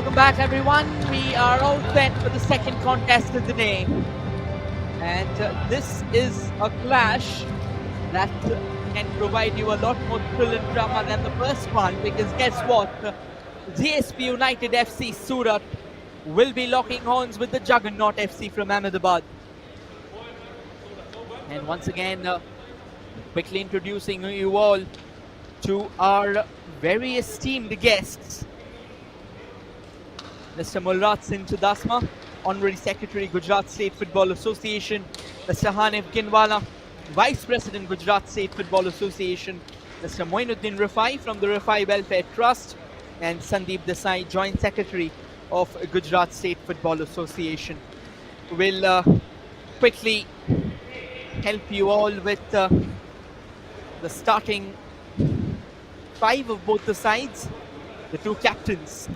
Welcome back, everyone. We are all set for the second contest of the day. And this is a clash that can provide you a lot more thrill and drama than the first one, because guess what? GSP United FC Surat will be locking horns with the Juggernaut FC from Ahmedabad. And once again, quickly introducing you all to our very esteemed guests. Mr. Mulrat Singh Chudasma, Honorary Secretary, Gujarat State Football Association. Mr. Hanif Ginwala, Vice President, Gujarat State Football Association. Mr. Moinuddin Rafai from the Rafai Welfare Trust. And Sandeep Desai, Joint Secretary of Gujarat State Football Association. We'll quickly help you all with the starting five of both the sides. The two captains.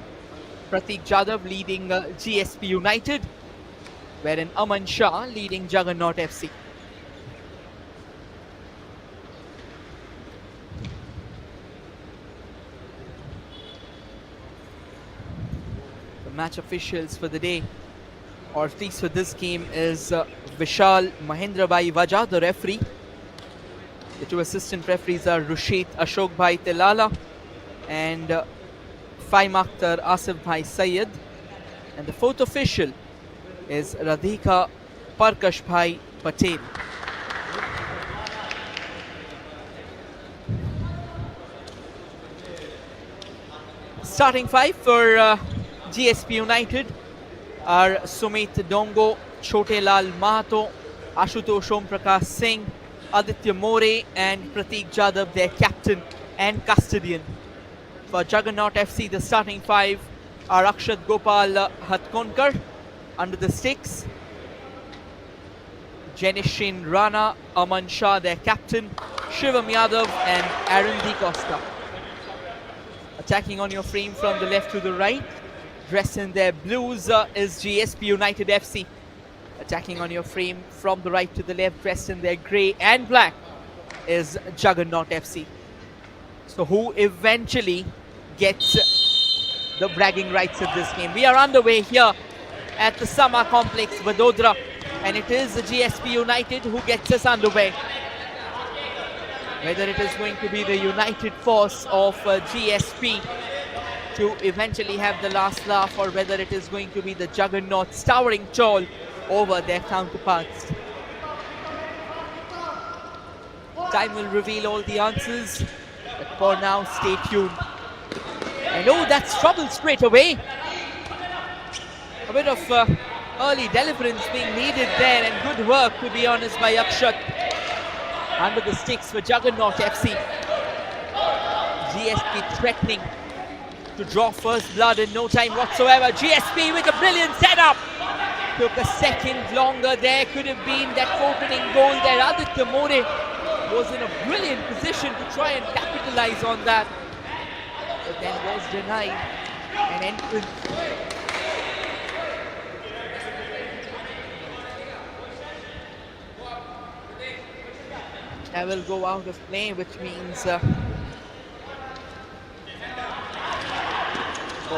Prateek Jadhav leading GSP United, wherein Aman Shah leading Juggernaut FC. The match officials for the day, or at least for this game, is Vishal Mahendrabhai Vaja, the referee. The two assistant referees are Rushit Ashok Bhai Telala and Faim Akhtar Asif Bhai Syed, and the fourth official is Radhika Parkash Bhai Patel. Starting five for GSP United are Sumit Dongo, Chote Lal Mahato, Ashutosh Om Prakash Singh, Aditya More and Prateek Jadhav, their captain and custodian. For Juggernaut FC, the starting five are Akshat Gopal Hatkonkar under the sticks, Janishin Rana, Aman Shah, their captain, Shivam Yadav and Aaron D. Costa. Attacking on your frame from the left to the right, dressed in their blues is GSP United FC. Attacking on your frame from the right to the left, dressed in their grey and black, is Juggernaut FC. So who eventually gets the bragging rights of this game? We are underway here at the Sama Complex, Vadodara, and it is the GSP United who gets us underway. Whether it is going to be the united force of GSP to eventually have the last laugh, or whether it is going to be the Juggernauts towering tall over their counterparts. Time will reveal all the answers, but for now, stay tuned. And oh, that's trouble straight away. A bit of early deliverance being needed there, and good work, to be honest, by Akshat. Under the sticks for Juggernaut FC. GSP threatening to draw first blood in no time whatsoever. GSP with a brilliant setup. Took a second longer there. Could have been that opening goal there. Aditya More was in a brilliant position to try and capitalize on that, but then was denied an entrance. That will go out of play, which means for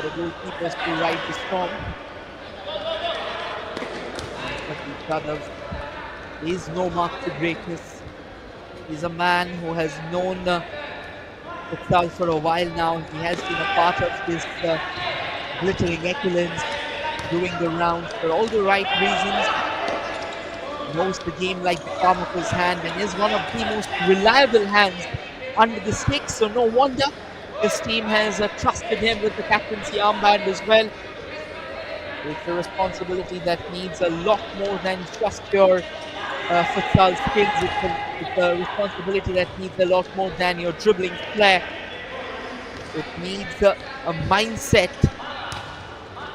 the goalkeepers to ride the storm. He is no mark to greatness. He's a man who has known Futsal for a while now. He has been a part of this glittering excellence, doing the rounds for all the right reasons. Knows the game like the palm of his hand, and is one of the most reliable hands under the sticks. So no wonder his team has trusted him with the captaincy armband as well. It's a responsibility that needs a lot more than just your futsal skills. It's a responsibility that needs a lot more than your dribbling flair. It needs a mindset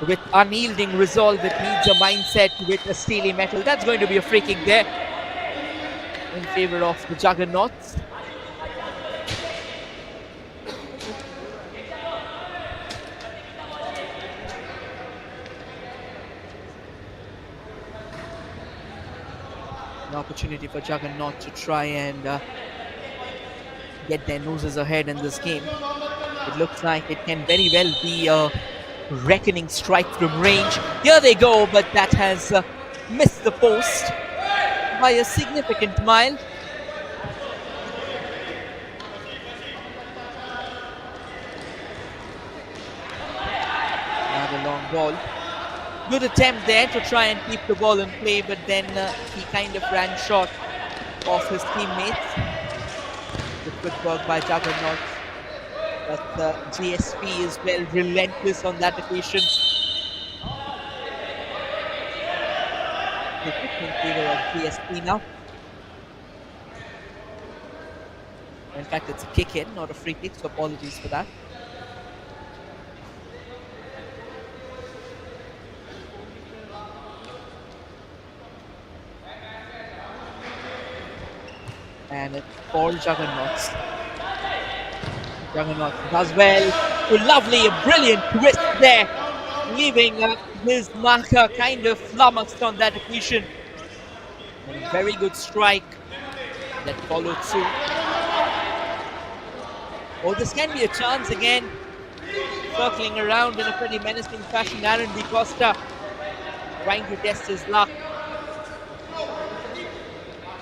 with unyielding resolve. It needs a mindset with a steely metal. That's going to be a free kick there in favor of the Juggernauts. An opportunity for Juggernaut to try and get their noses ahead in this game. It looks like it can very well be a reckoning strike from range. Here they go, but that has missed the post by a significant mile. Another long ball. Good attempt there to try and keep the ball in play, but then he kind of ran short of his teammates. Good work by Juggernaut. But GSP is well relentless on that occasion. The kick in favor of GSP now. In fact, it's a kick in, not a free kick, so apologies for that. And it's for Juggernauts. Juggernaut does well. A lovely, a brilliant twist there, leaving his marker kind of flummoxed on that occasion. And a very good strike that followed suit. Oh, this can be a chance again. Circling around in a pretty menacing fashion, Aaron Di Costa trying to test his luck.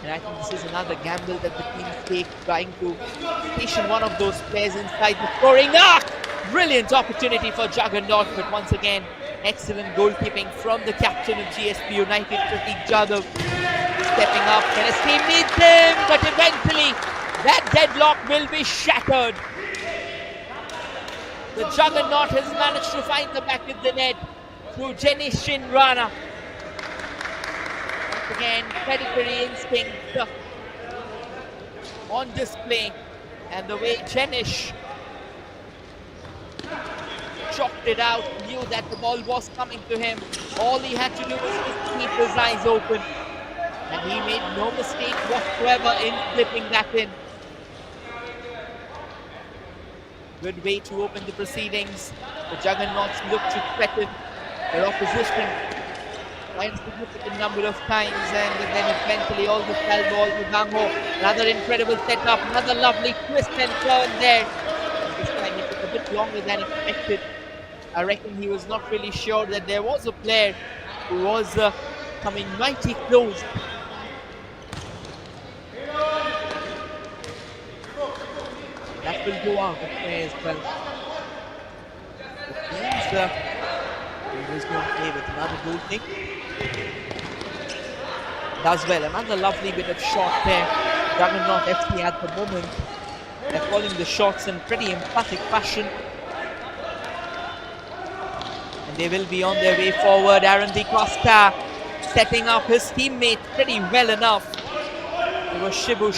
And I think this is another gamble that the teams take, trying to station one of those players inside the scoring arc. Brilliant opportunity for Juggernaut, but once again, excellent goalkeeping from the captain of GSP United, Pratik Jadhav, stepping up. And his team needs him, but eventually that deadlock will be shattered. The Juggernaut has managed to find the back of the net through Jenishin Rana. Once again, predatory instinct on display, and the way Jenish chalked it out, knew that the ball was coming to him. All he had to do was just keep his eyes open, and he made no mistake whatsoever in flipping that in. Good way to open the proceedings. The Juggernauts look to threaten their opposition quite a significant number of times, and then eventually all the fell ball to Gangho. Another incredible setup, another lovely twist and turn there. And this time it took a bit longer than expected. I reckon he was not really sure that there was a player who was coming mighty close. That will go out of play as well. The teams is going to play with another goal kick. Does well. Another lovely bit of shot there. Juggernaut FC at the moment. They're calling the shots in pretty emphatic fashion. And they will be on their way forward. Aaron Di Costa setting up his teammate pretty well enough. It was Shibu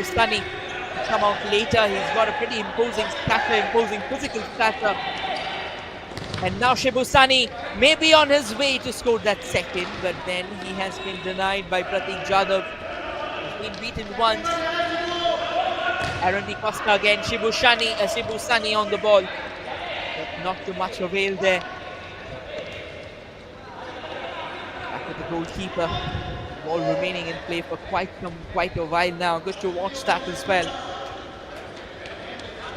Sunny to come out later. He's got a pretty imposing stature, imposing physical stature. And now Shibu Sunny may be on his way to score that second, but then he has been denied by Pratik Jadhav. He's been beaten once. Aaron Di Costa again, Shibu Sunny on the ball. But not too much avail there. Back with the goalkeeper. Ball remaining in play for quite a while now. Good to watch that as well.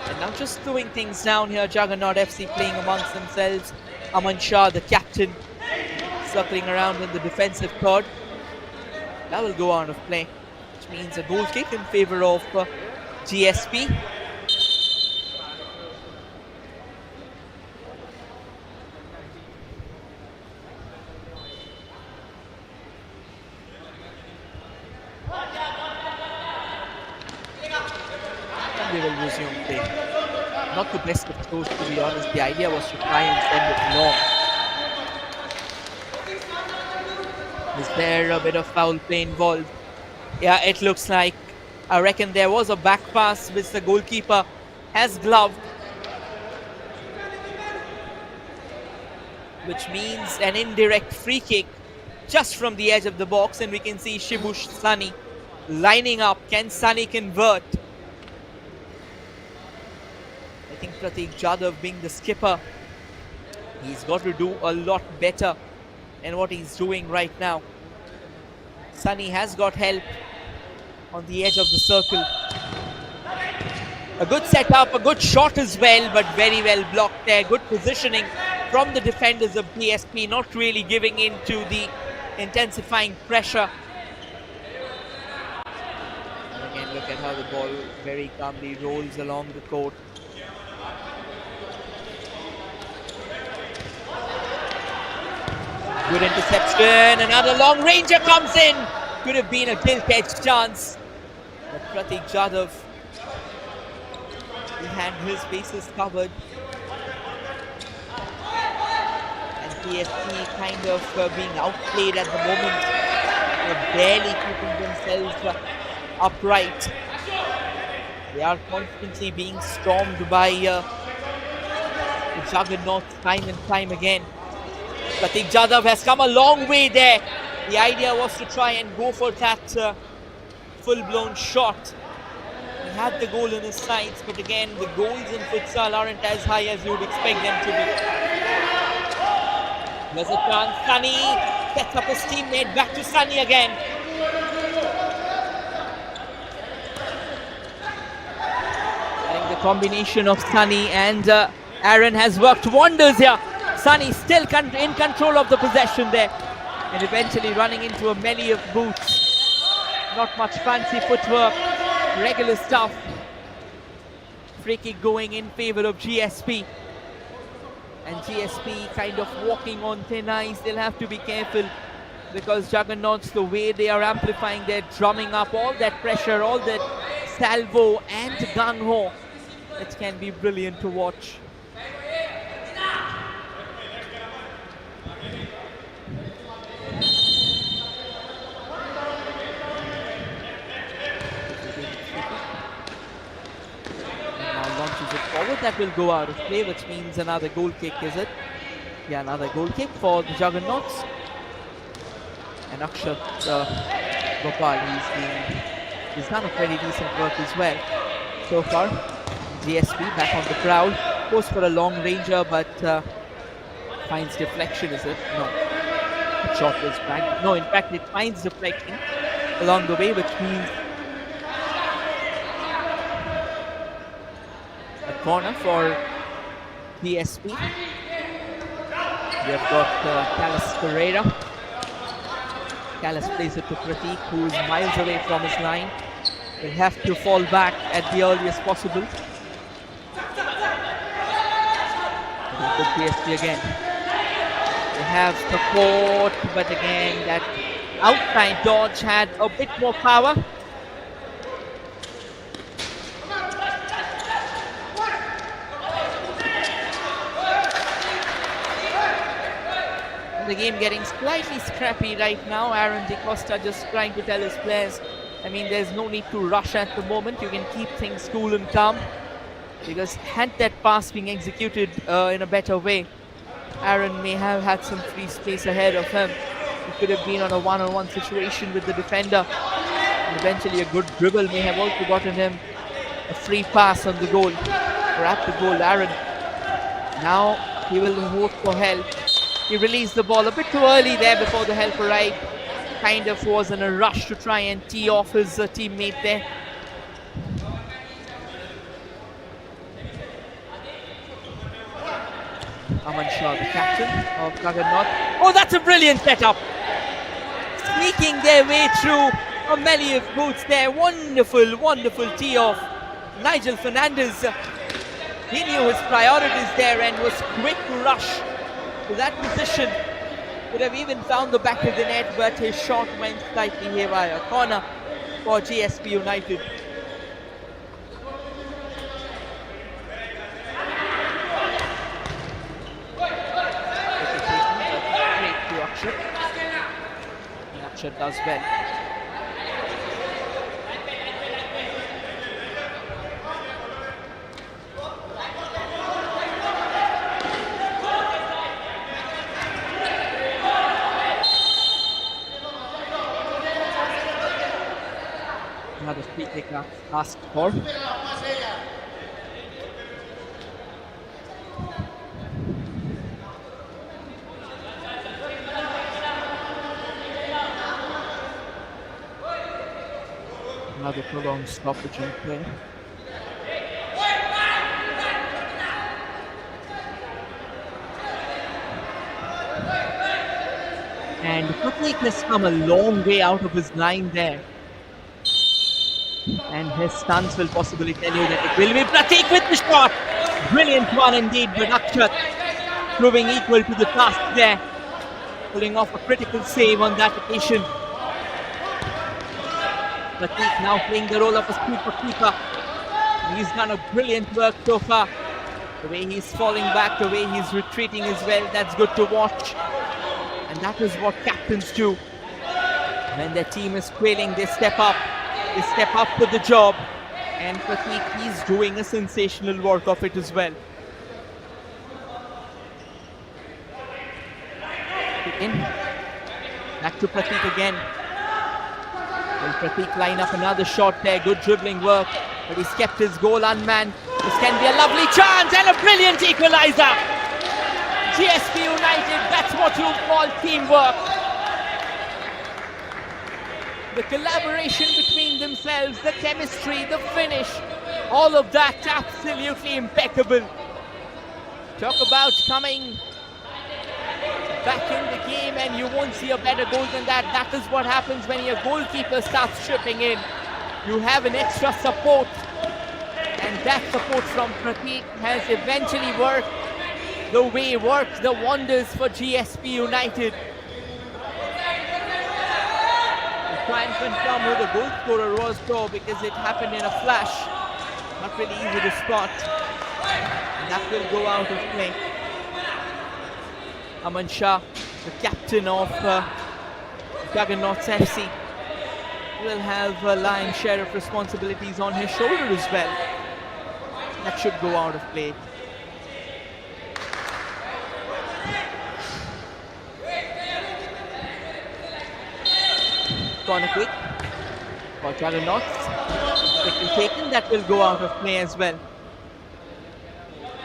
And now just slowing things down here. Juggernaut FC playing amongst themselves. Aman Shah, the captain, circling around in the defensive third. That will go out of play, which means a goal kick in favor of GSP. And they will resume play. Not the best of throws, to be honest. The idea was to try and send it long. Is there a bit of foul play involved? Yeah, it looks like. I reckon there was a back pass which the goalkeeper has gloved, which means an indirect free kick just from the edge of the box, and we can see Shibu Sunny lining up. Can Sunny convert? I think Pratik Jadhav, being the skipper, he's got to do a lot better than what he's doing right now. Sunny has got help on the edge of the circle. A good setup, a good shot as well, but very well blocked there. Good positioning from the defenders of GSP, not really giving in to the intensifying pressure. And again, look at how the ball very calmly rolls along the court. Good interception, another long ranger comes in. Could have been a gilt-edged chance. But Pratik Jadhav, he had his bases covered. And GSP kind of being outplayed at the moment. They're barely keeping themselves upright. They are constantly being stormed by the Juggernaut time and time again. Pratik Jadhav has come a long way there. The idea was to try and go for that full-blown shot. He had the goal in his sights, but again, the goals in futsal aren't as high as you would expect them to be. There's a chance. Sunny sets up his teammate. Back to Sunny again. I think the combination of Sunny and Aaron has worked wonders here. Sunny still in control of the possession there, and eventually running into a melee of boots. Not much fancy footwork, regular stuff. Free kick going in favor of GSP. And GSP kind of walking on thin ice. They'll have to be careful because Juggernauts, the way they are amplifying, they're drumming up all that pressure, all that salvo and gung-ho. It can be brilliant to watch. Forward, that will go out of play, which means another goal kick, is it? Yeah, another goal kick for the Juggernauts. And Akshat Gopal, he's done a very decent work as well so far. GSP back on the prowl, goes for a long ranger, but finds deflection, is it? No, the shot was back. No, in fact, it finds deflection along the way, which means corner for GSP. We have got Callis Pereira. Callis plays it to Pratik, who is miles away from his line. They have to fall back at the earliest possible. Good GSP again. They have support, but again that outside dodge had a bit more power. The game getting slightly scrappy right now. Aaron De Costa just trying to tell his players, I mean, there's no need to rush at the moment. You can keep things cool and calm, because had that pass being executed in a better way, Aaron may have had some free space ahead of him. He could have been on a one-on-one situation with the defender, and eventually a good dribble may have also gotten him a free pass on the goal, or at the goal. Aaron now, he will hope for help. He released the ball a bit too early there before the help arrived. Kind of was in a rush to try and tee off his teammate there. Aman Shah, the captain of Juggernaut. Oh, that's a brilliant setup! Sneaking their way through a melee of boots there. Wonderful, wonderful tee off. Nigel Fernandez, he knew his priorities there and was quick to rush to that position. Could have even found the back of the net, but his shot went slightly haywire. Corner for GSP United. Great to Akshat. And Akshat does well. Another free kick asked for. Another prolonged stoppage in play. And Pratik has come a long way out of his line there. And his stance will possibly tell you that it will be Pratik with the shot. Brilliant one indeed, but Akshat proving equal to the task there. Pulling off a critical save on that occasion. Pratik now playing the role of a super keeper. He's done a brilliant work so far. The way he's falling back, the way he's retreating as well, that's good to watch. And that is what captains do. When their team is quailing, they step up. They step up to the job. And Pratik, he's doing a sensational work of it as well. In. Back to Pratik again. Will Pratik line up another shot there? Good dribbling work. But he's kept his goal unmanned. This can be a lovely chance and a brilliant equalizer. GSP United, that's what you call teamwork. The collaboration between themselves, the chemistry, the finish, all of that absolutely impeccable. Talk about coming back in the game and you won't see a better goal than that. That is what happens when your goalkeeper starts chipping in. You have an extra support, and that support from Pratik has eventually worked the way it worked the wonders for GSP United. We'll try and confirm who the goal scorer was though, because it happened in a flash. Not really easy to spot. And that will go out of play. Aman Shah, the captain of Juggernaut FC, will have a lion's share of responsibilities on his shoulder as well. That should go out of play. Corner kick for Juggernaut. Quickly taken, that will go out of play as well.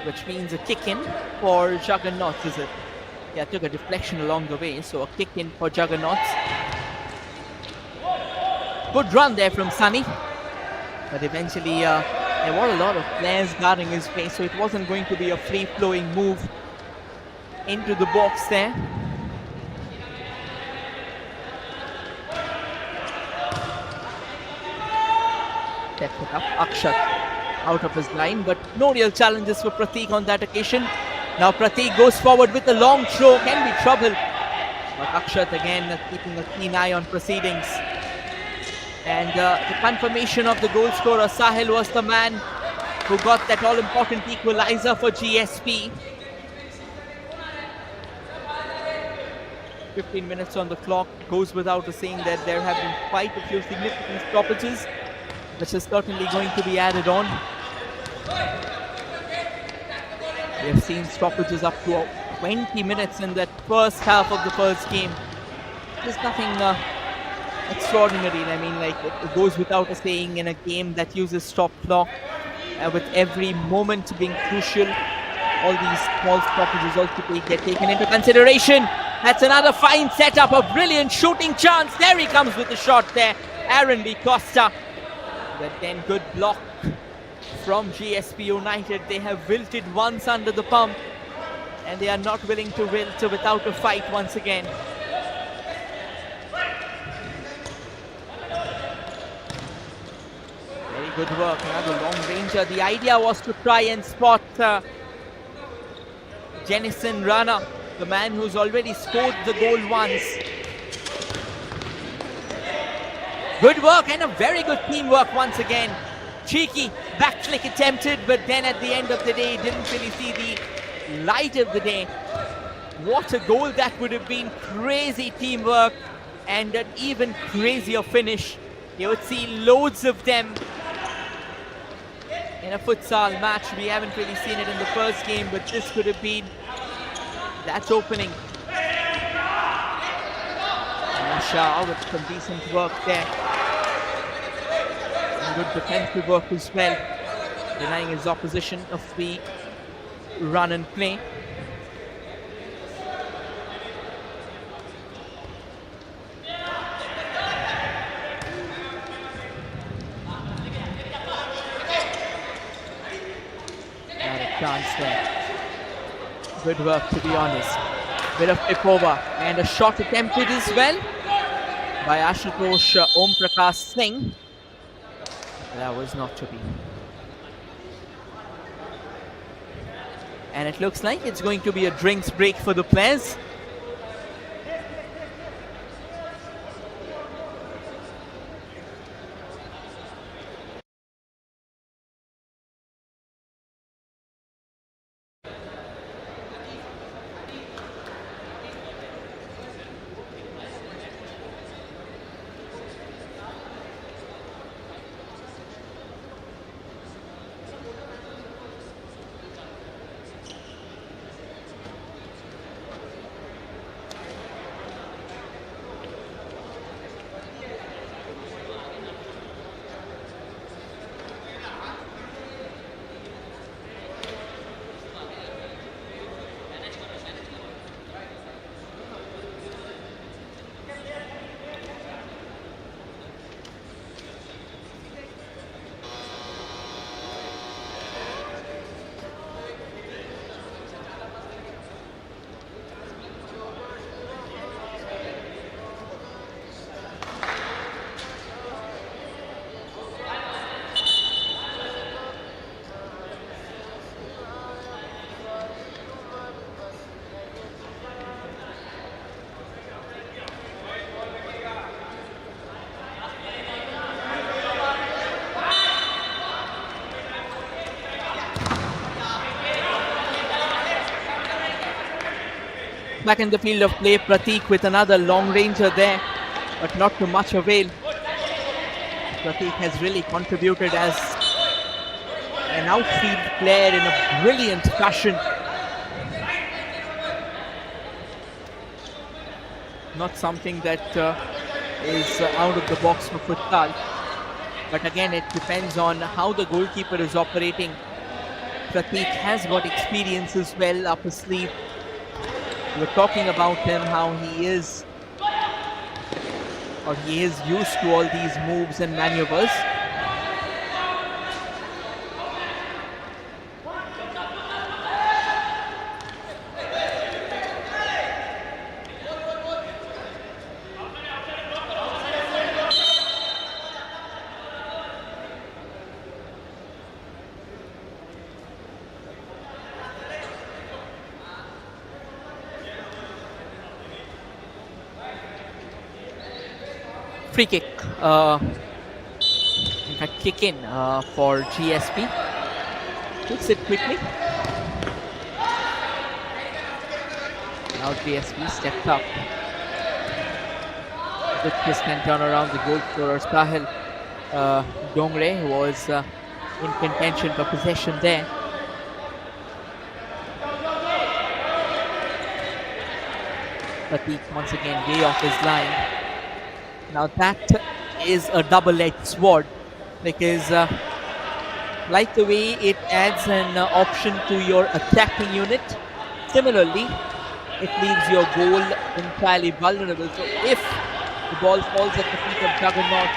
Which means a kick in for Juggernaut, is it? Yeah, took a deflection along the way, so a kick in for Juggernaut. Good run there from Sunny, but eventually there were a lot of players guarding his way, so it wasn't going to be a free-flowing move into the box there. Steps it up, Akshat out of his line, but no real challenges for Pratik on that occasion. Now Pratik goes forward with a long throw, can be trouble. But Akshat again keeping a keen eye on proceedings. And the confirmation of the goal scorer, Sahil, was the man who got that all-important equalizer for GSP. 15 minutes on the clock. Goes without saying that there have been quite a few significant stoppages, which is certainly going to be added on. We have seen stoppages up to 20 minutes in that first half of the first game. There's nothing extraordinary. I mean, like, it goes without saying in a game that uses stop clock, with every moment being crucial. All these small stoppages also get taken into consideration. That's another fine setup, a brilliant shooting chance. There he comes with the shot there, Aaron B. Costa. But then good block from GSP United. They have wilted once under the pump, and they are not willing to wilt without a fight once again. Very good work, another long ranger. The idea was to try and spot Jennison Rana, the man who's already scored the goal once. Good work and a very good teamwork once again. Cheeky back flick attempted, but then at the end of the day, didn't really see the light of the day. What a goal that would have been. Crazy teamwork and an even crazier finish. You would see loads of them in a futsal match. We haven't really seen it in the first game, but this could have been that opening. Shah with some decent work there. And good defensive work as well, denying his opposition a free run and play. Not a chance there. Good work, to be honest. Bit of tip over and a shot attempted as well by Ashutosh Om Prakash Singh. That was not to be. And it looks like it's going to be a drinks break for the players. Back in the field of play, Prateek with another long ranger there, but not to much avail. Prateek has really contributed as an outfield player in a brilliant fashion. Not something that is out of the box for Futsal. But again, it depends on how the goalkeeper is operating. Prateek has got experience as well up his sleeve. We're talking about him, how he is used to all these moves and maneuvers. Free kick, in fact kick in for GSP. Takes it quickly. Now GSP stepped up. Good twist and turn around the goal scorer Sahil Dongre was in contention for possession there. Prateek once again way off his line. Now that is a double-edged sword, because like the way it adds an option to your attacking unit, similarly it leaves your goal entirely vulnerable. So if the ball falls at the feet of Juggernaut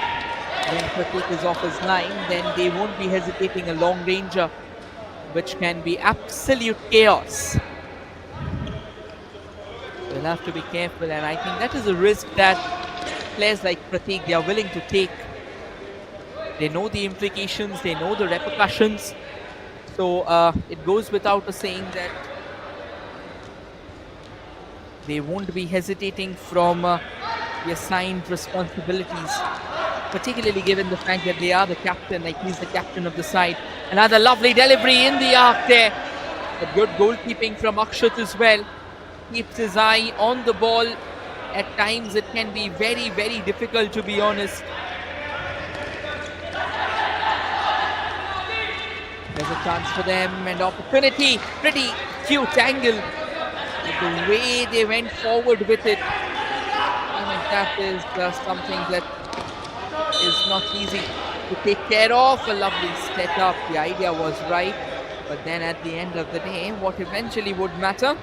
when Prateek is off his line, then they won't be hesitating a long ranger, which can be absolute chaos. We'll have to be careful, and I think that is a risk that players like Prateek, they are willing to take. They know the implications, they know the repercussions. So it goes without a saying that they won't be hesitating from the assigned responsibilities, particularly given the fact that they are the captain, like he's the captain of the side. Another lovely delivery in the arc there. A good goalkeeping from Akshat as well. Keeps his eye on the ball. At times it can be very, very difficult, to be honest. There's a chance for them and opportunity. Pretty cute angle. But the way they went forward with it, I mean, that is something that is not easy to take care of. A lovely set up. The idea was right. But then at the end of the day, what eventually would matter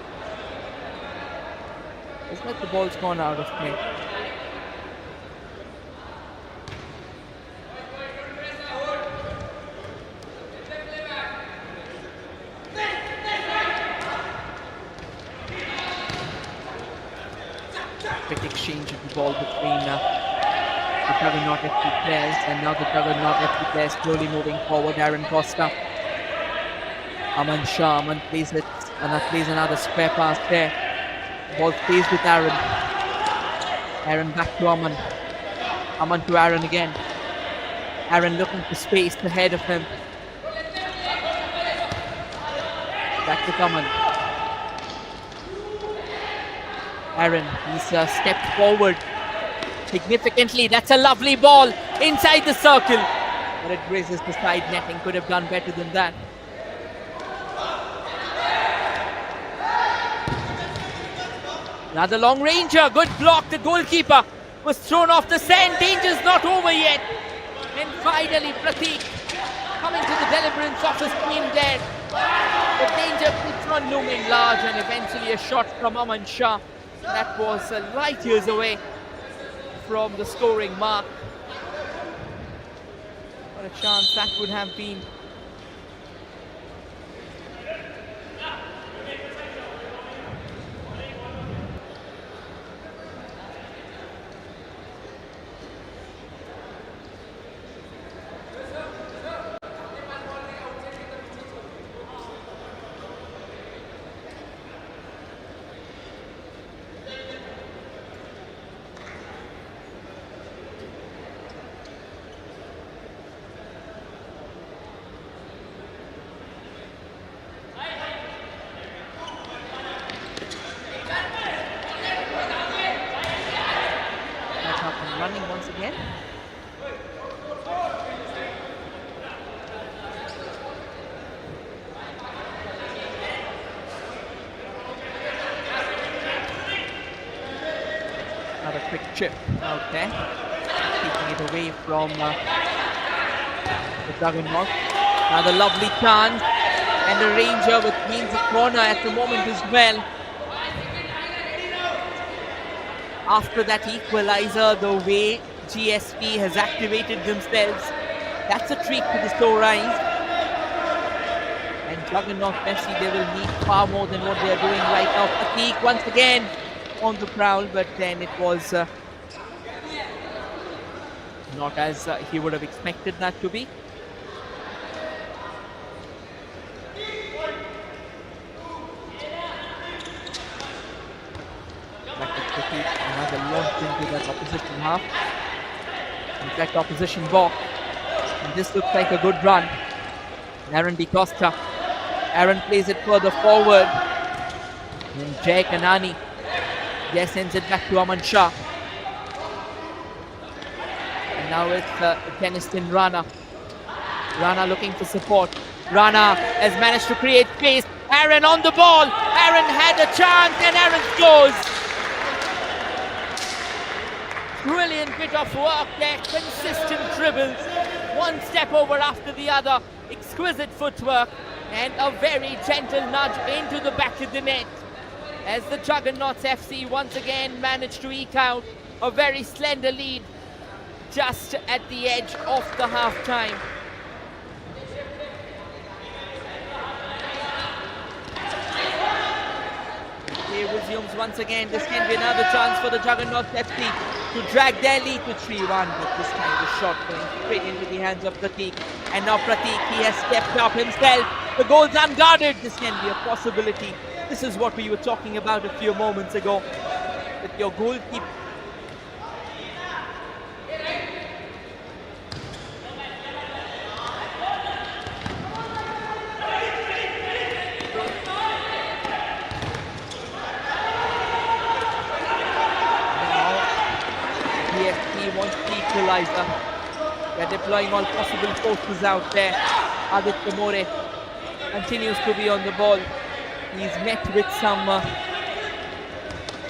is that the ball's gone out of play. quick exchange of the ball between the Juggernaut FC players, and now the Juggernaut FC players slowly moving forward. Aaron Costa, Aman Shah, Aman plays it, and plays another square pass there. The ball stays with Aaron. Aaron back to Aman. Aman to Aaron again. Aaron looking for space ahead of him. Back to Aman. Aaron, he's stepped forward significantly. That's a lovely ball inside the circle, but it grazes the side netting. Could have done better than that. Another long ranger, good block. The goalkeeper was thrown off the sand. Danger's not over yet. And finally Prateek coming to the deliverance of his team there. The danger keeps on looming large, and eventually a shot from Aman Shah. That was light years away from the scoring mark. What a chance that would have been. Running once again. Another quick chip out there, keeping it away from the Juggernaut. Another lovely chance, and the Ranger which means a corner at the moment as well. After that equalizer, the way GSP has activated themselves, that's a treat to the sore eyes. And Juggernaut FC, they will need far more than what they are doing right now. Prateek once again on the prowl, but then it was not as he would have expected that to be. Another launch into that opposition half. In fact, opposition box. And this looks like a good run. Aaron Di Costa. Aaron plays it further forward. And Jay Kanani. Jay sends it back to Aman Shah. And now it's Keniston Rana. Rana looking for support. Rana has managed to create space. Aaron on the ball. Aaron had a chance and Aaron scores. Brilliant bit of work there, consistent dribbles, one step over after the other, exquisite footwork, and a very gentle nudge into the back of the net as the Juggernauts FC once again managed to eke out a very slender lead just at the edge of the half-time. Play resumes once again. This can be another chance for the Juggernaut FC to drag their lead to 3-1, but this time the shot going straight into the hands of Prateek. And now Prateek, he has stepped up himself. The goal's unguarded. This can be a possibility. This is what we were talking about a few moments ago. With your goalkeeper. Equalizer. They're deploying all possible forces out there. Aditya More continues to be on the ball. He's met with some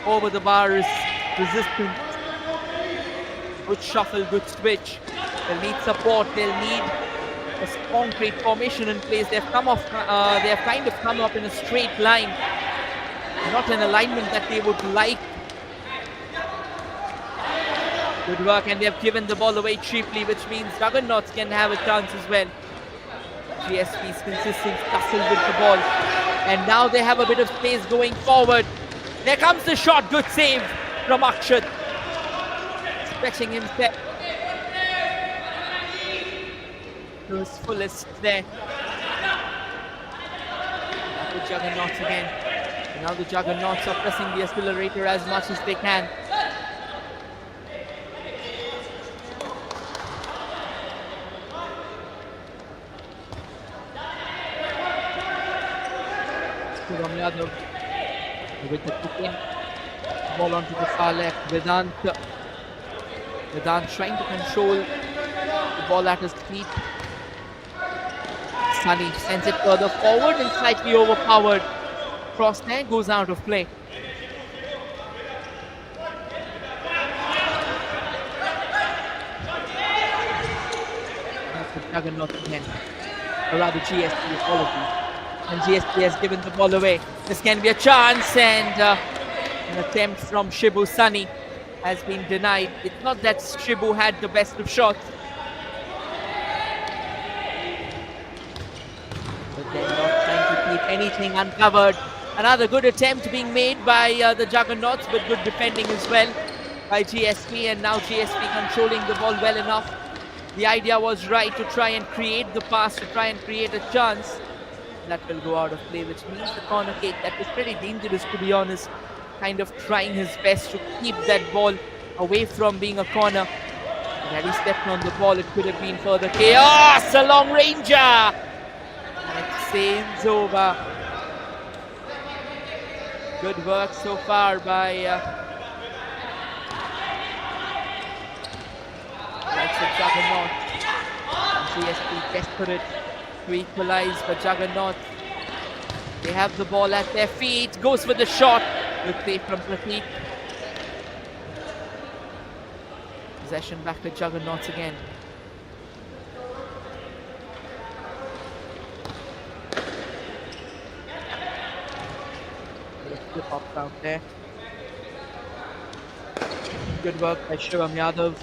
over the bars resistance. Good shuffle, good switch. They'll need support. They'll need a concrete formation in place. They've come off. They have kind of come up in a straight line, not an alignment that they would like. Good work, and they have given the ball away cheaply, which means Juggernauts can have a chance as well. GSP's consistent tussle with the ball. And now they have a bit of space going forward. There comes the shot, good save. from Akshat. Stretching himself to his fullest there. Now the Juggernauts again. And now the Juggernauts are pressing the accelerator as much as they can. Shivam Yadav with the kick in. Ball onto the far left. Vedant trying to control the ball at his feet. Sunny sends it further forward and slightly overpowered. Cross there goes out of play. That's the Juggernaut again. Or rather GSP, apologies. And GSP has given the ball away. This can be a chance, and an attempt from Shibu Sunny has been denied. It's not that Shibu had the best of shots, but they're not trying to keep anything uncovered. Another good attempt being made by the Juggernauts, but good defending as well by GSP, and now GSP controlling the ball well enough. The idea was right to try and create the pass, to try and create a chance. That will go out of play, which means the corner kick. That was pretty dangerous, to be honest. Kind of trying his best to keep that ball away from being a corner. But had he stepped on the ball, it could have been further chaos. A long ranger. And it sails over. Good work so far by Juggernaut. And GSP desperate to equalize, but Juggernaut, they have the ball at their feet. Goes for the shot. Good play from Prateek. Possession back to Juggernauts again. Flip up out there. Good work by Shivam Yadav.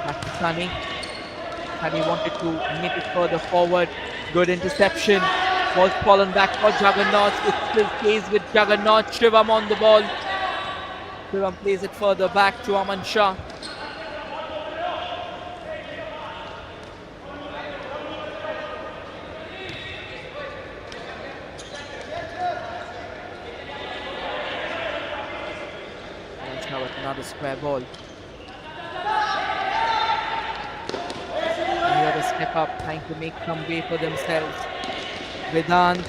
Back to Sunny. Sunny wanted to nip it further forward. Good interception. Ball's fallen back for Juggernauts. It still stays with Juggernaut. Shivam on the ball. Shivam plays it further back to Aman Shah. That's now another square ball. Here to step up, trying to make some way for themselves. Vedant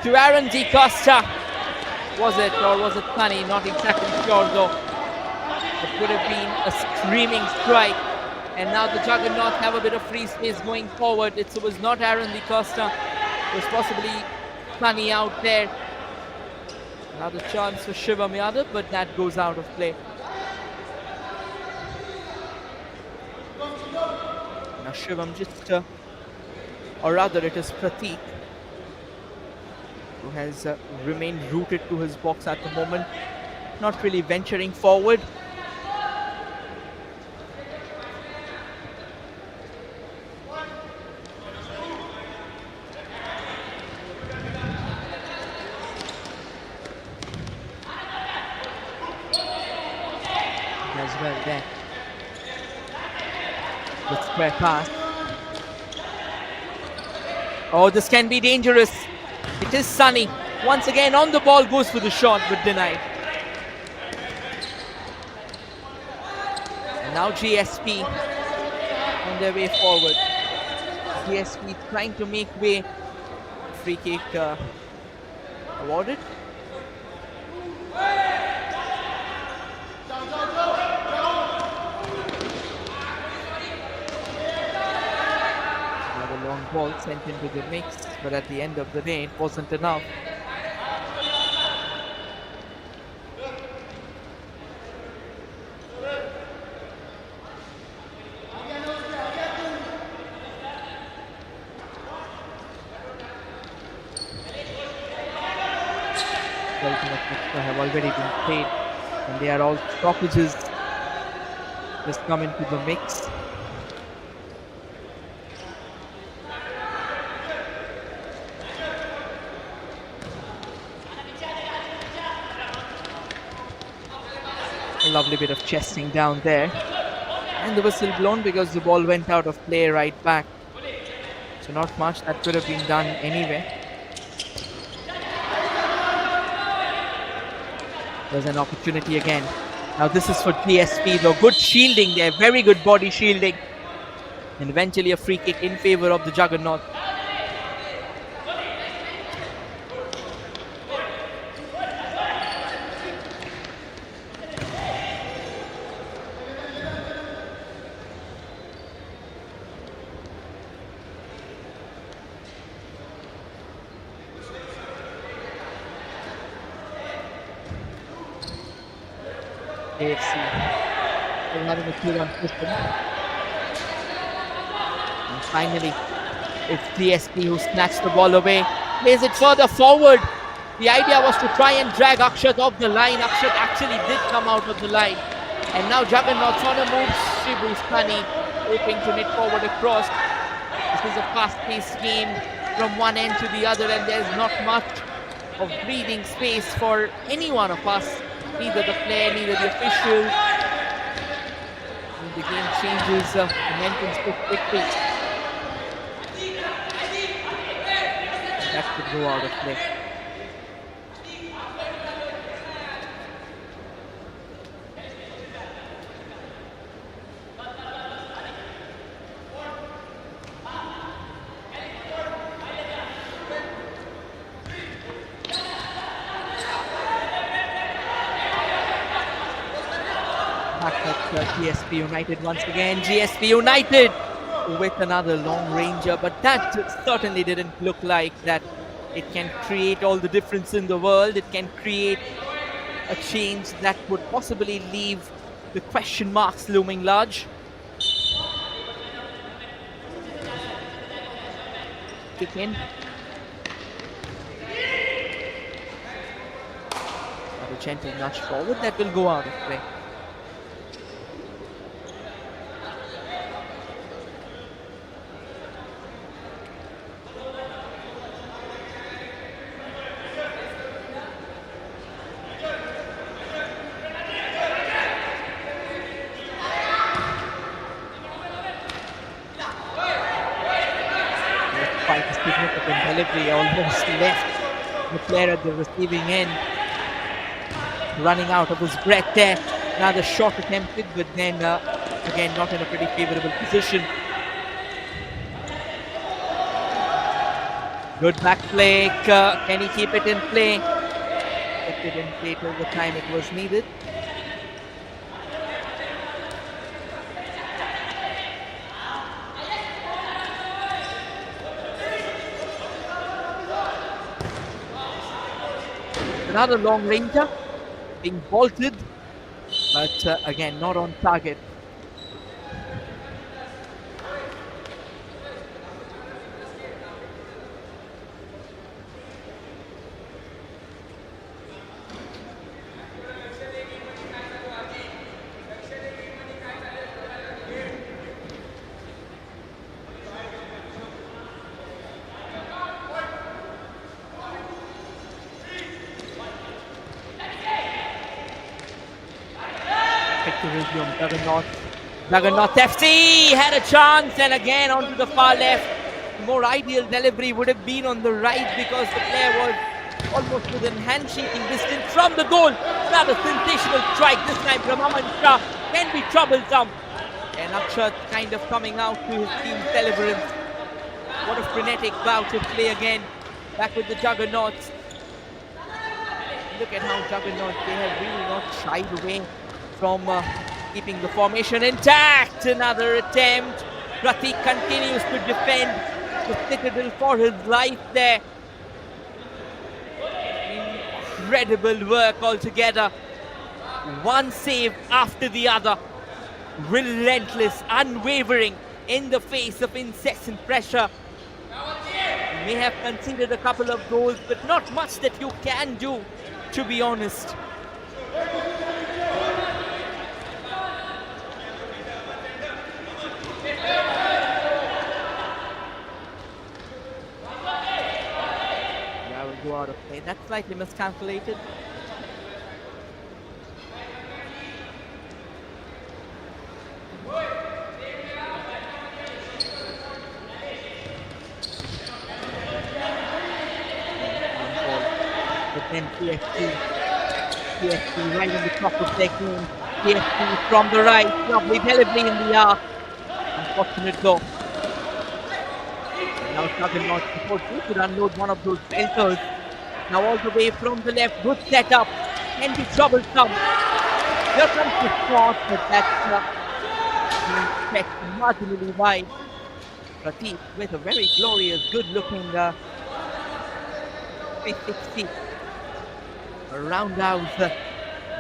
to Aaron D. Costa. Was it, or was it Sunny? Not exactly sure though. It would have been a screaming strike. And now the Juggernauts have a bit of free space going forward. It was not Aaron D. Costa. It was possibly Sunny out there. Another chance for Shivam Yadav, but that goes out of play. Now Shivam just, or rather it is Prateek, who has remained rooted to his box at the moment, not really venturing forward. As well there. The square pass. Oh, this can be dangerous. It is Sunny. Once again on the ball, goes for the shot, but denied. And now GSP on their way forward. GSP trying to make way. Free kick awarded. Long ball sent into the mix, but at the end of the day, it wasn't enough. Have already been played, and they are all stoppages just come into the mix. Lovely bit of chesting down there. And the whistle blown because the ball went out of play right back. So not much that could have been done anyway. There's an opportunity again. Now this is for GSP though. Good shielding there. Very good body shielding. And eventually a free kick in favour of the Juggernaut. AFC. They're having a clear on system. And finally, it's GSP who snatched the ball away. Plays it further forward. The idea was to try and drag Akshat off the line. Akshat actually did come out of the line. And now Juggernaut's on a move. Shibu's Kani hoping to knit forward across. This is a fast-paced game from one end to the other, and there's not much of breathing space for any one of us. Neither the player, neither the official. And the game changes momentum so quickly. And that could go out of play. Back at GSP United once again. GSP United with another long ranger, but that certainly didn't look like that it can create all the difference in the world. It can create a change that would possibly leave the question marks looming large. Kick in. A gentle nudge forward that will go out of play. Quite a significant delivery, almost left the player at the receiving end, running out of his breath there. Another shot attempted, but then again not in a pretty favourable position. Good back play. Can he keep it in play? Kept it in play till the time it was needed. Another long ranger being vaulted, but again not on target. To resume. Juggernaut FC had a chance, and again onto the far left. More ideal delivery would have been on the right because the player was almost within handshaking distance from the goal. Another sensational strike, this time from Aman Shah, can be troublesome. And Akshat kind of coming out to his team's deliverance. What a frenetic bout of play again. Back with the Juggernauts. Look at how Juggernaut, they have really not shied away from keeping the formation intact. Another attempt. Pratik continues to defend the citadel for his life there. Incredible work altogether. One save after the other. Relentless, unwavering in the face of incessant pressure. You may have conceded a couple of goals, but not much that you can do, to be honest. Go out of play. That's slightly miscalculated. then GSP right on the top of their game. GSP from the right, lovely delivery in the arc. Unfortunate though. Now Juggernaut before he could unload one of those filters. Now all the way from the left, good setup. Can be troublesome. Here comes the shot, but that's being checked marginally wide. Prateek with a very glorious, good-looking 360 roundhouse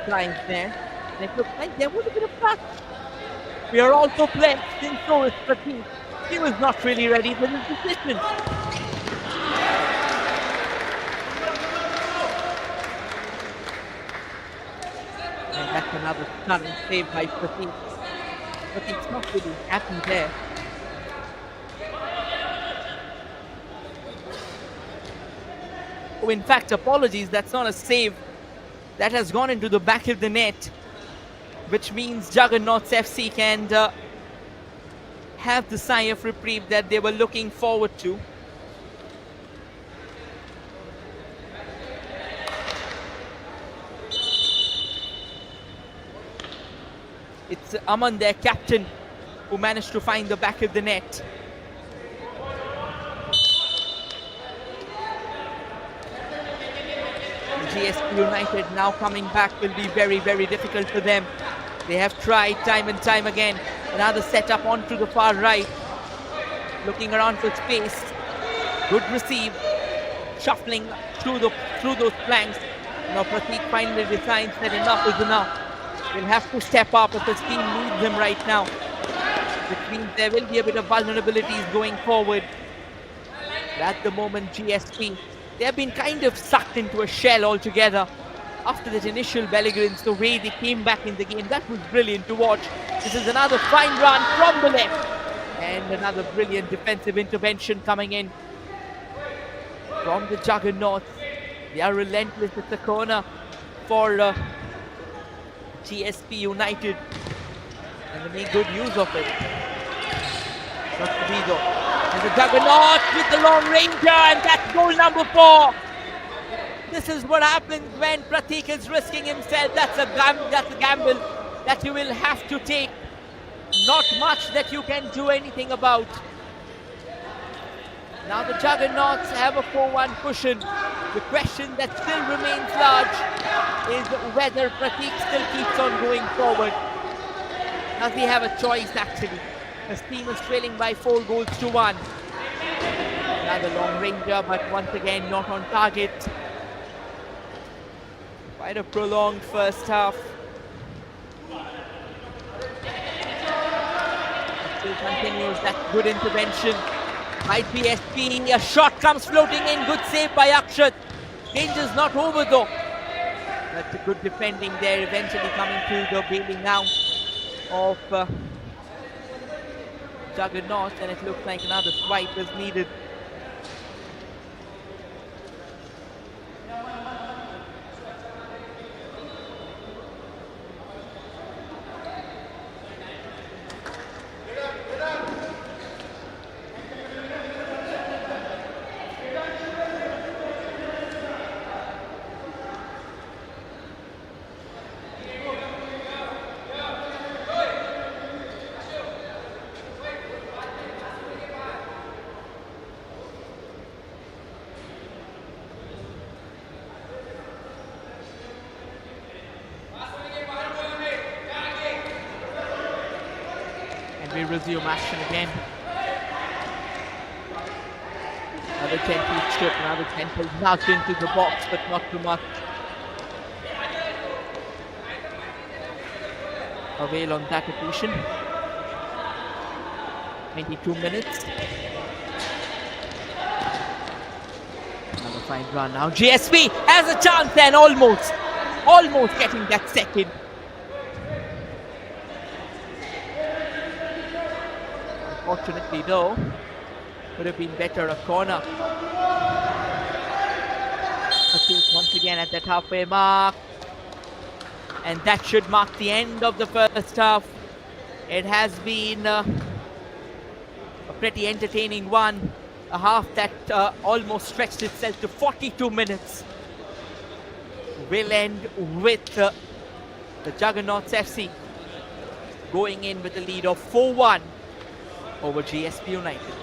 drive there. And it looks like there was a bit of touch. We are also blessed, and so is Prateek. He was not really ready for his decision. And that's another stunning save by Prateek. Prateek's not really happy there. Oh, in fact, apologies, that's not a save. That has gone into the back of the net, which means Juggernaut's FC can have the sigh of reprieve that they were looking forward to. It's Aman, their captain, who managed to find the back of the net. GSP United now coming back will be very, very difficult for them. They have tried time and time again. Another setup onto the far right. Looking around for space. Good receive. Shuffling through those flanks. Now Prateek finally decides that enough is enough. He'll have to step up if his team needs him right now. Which means there will be a bit of vulnerabilities going forward. At the moment, GSP, they have been kind of sucked into a shell altogether. After that initial belligerence, the way they came back in the game, that was brilliant to watch. This is another fine run from the left. And another brilliant defensive intervention coming in from the Juggernauts. They are relentless. It's a corner for GSP United. And they make good use of it. Not to be though. There's a Juggernaut with the long ranger, and that's goal number 4. This is what happens when Prateek is risking himself. That's a gamble that you will have to take. Not much that you can do anything about. Now the Juggernauts have a 4-1 cushion. The question that still remains large is whether Prateek still keeps on going forward. Does he have a choice actually? His team is trailing by 4 goals to 1. Another long ranger, but once again not on target. Quite a prolonged first half. Still continues that good intervention by GSP. A shot comes floating in. Good save by Akshat. Danger's not over though. That's a good defending there. Eventually coming to the bailing out of Juggernaut, and it looks like another swipe is needed. We resume action again. Another gentle strip, another gentle nudge into the box, but not too much. Avail on that occasion. 22 minutes. Another fine run now. GSP has a chance and almost getting that second. Unfortunately though, could have been better a corner. Prateek once again at that halfway mark. And that should mark the end of the first half. It has been a pretty entertaining one. A half that almost stretched itself to 42 minutes. will end with the Juggernauts FC going in with a lead of 4-1 over GSP United.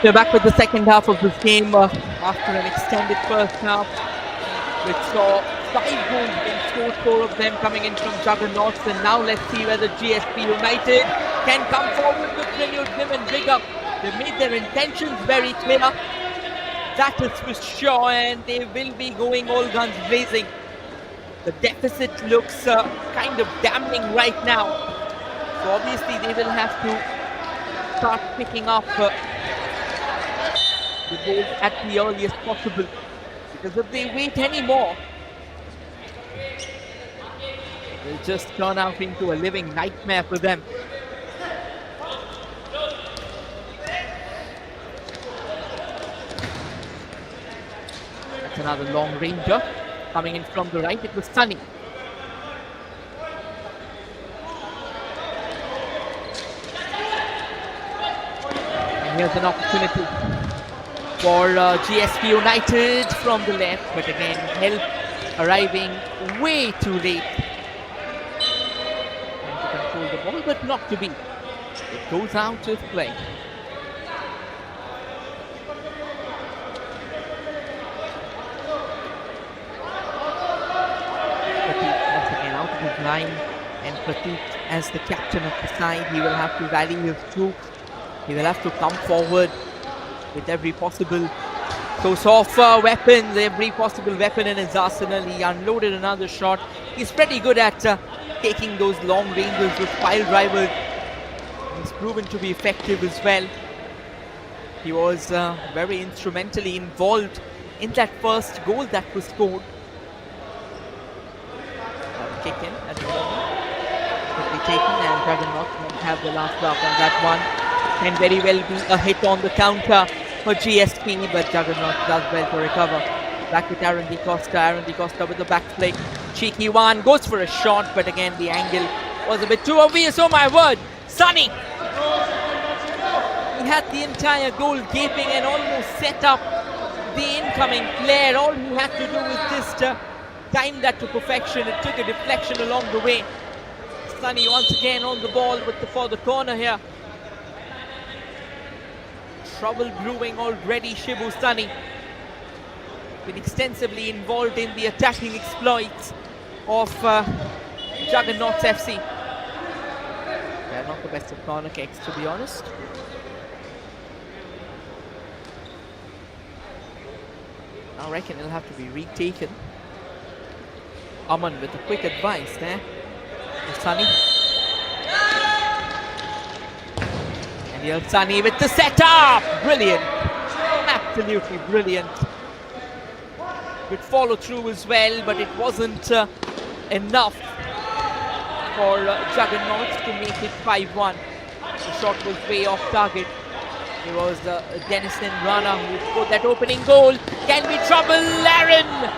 We're back with the second half of this game after an extended first half, which saw 5 goals being scored, 4 of them coming in from Juggernauts. And now let's see whether GSP United can come forward with renewed vim and vigor. They've made their intentions very clear, that is for sure, and they will be going all guns blazing. The deficit looks kind of damning right now, so obviously they will have to start picking up the goals at the earliest possible, because if they wait anymore, it will just turn out into a living nightmare for them. That's another long ranger coming in from the right. It was Sunny. And here's an opportunity for GSP United from the left, but again, help arriving way too late. Trying to control the ball, but not to be. It goes out of play. Prateek once again out of his line, and Prateek, as the captain of the side, he will have to rally his troops. He will have to come forward with every possible source of weapons, every possible weapon in his arsenal. He unloaded another shot. He's pretty good at taking those long ranges with pile drivers. He's proven to be effective as well. He was very instrumentally involved in that first goal that was scored. Kick in at the moment. Quickly taken, and Juggernaut won't have the last laugh on that one. Can very well be a hit on the counter for GSP, but Juggernaut does well to recover. Back with Aaron Di Costa. Aaron Di Costa with the back flick. Cheeky one, goes for a shot, but again the angle was a bit too obvious. Oh my word! Sunny! He had the entire goal gaping and almost set up the incoming player. All he had to do was just time that to perfection. It took a deflection along the way. Sunny once again on the ball for the corner here. Trouble brewing already. Shibu Sunny been extensively involved in the attacking exploits of Juggernauts FC. They're not the best of corner kicks, to be honest. I reckon it'll have to be retaken. Aman with a quick advice there. Sunny. And here's Sunny with the setup. Brilliant. Absolutely brilliant. Good follow through as well, but it wasn't enough for Juggernauts to make it 5-1. The shot was way off target. It was Denison Rana who scored that opening goal. Can be trouble, Aaron!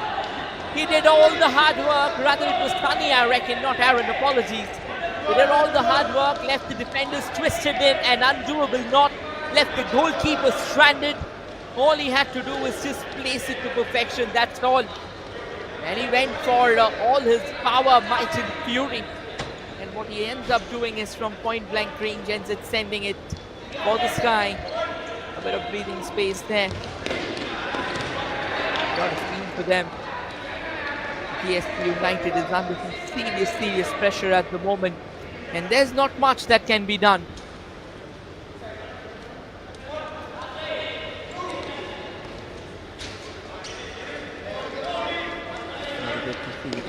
He did all the hard work. Rather, it was Sunny, I reckon, not Aaron. Apologies. He did all the hard work, left the defenders twisted in an undoable knot, left the goalkeeper stranded. All he had to do was just place it to perfection, that's all. And he went for all his power, might and fury. And what he ends up doing is from point blank range, ends up sending it for the sky. A bit of breathing space there. Got a feel for them. GSP United is under some serious pressure at the moment, and there's not much that can be done. Good to see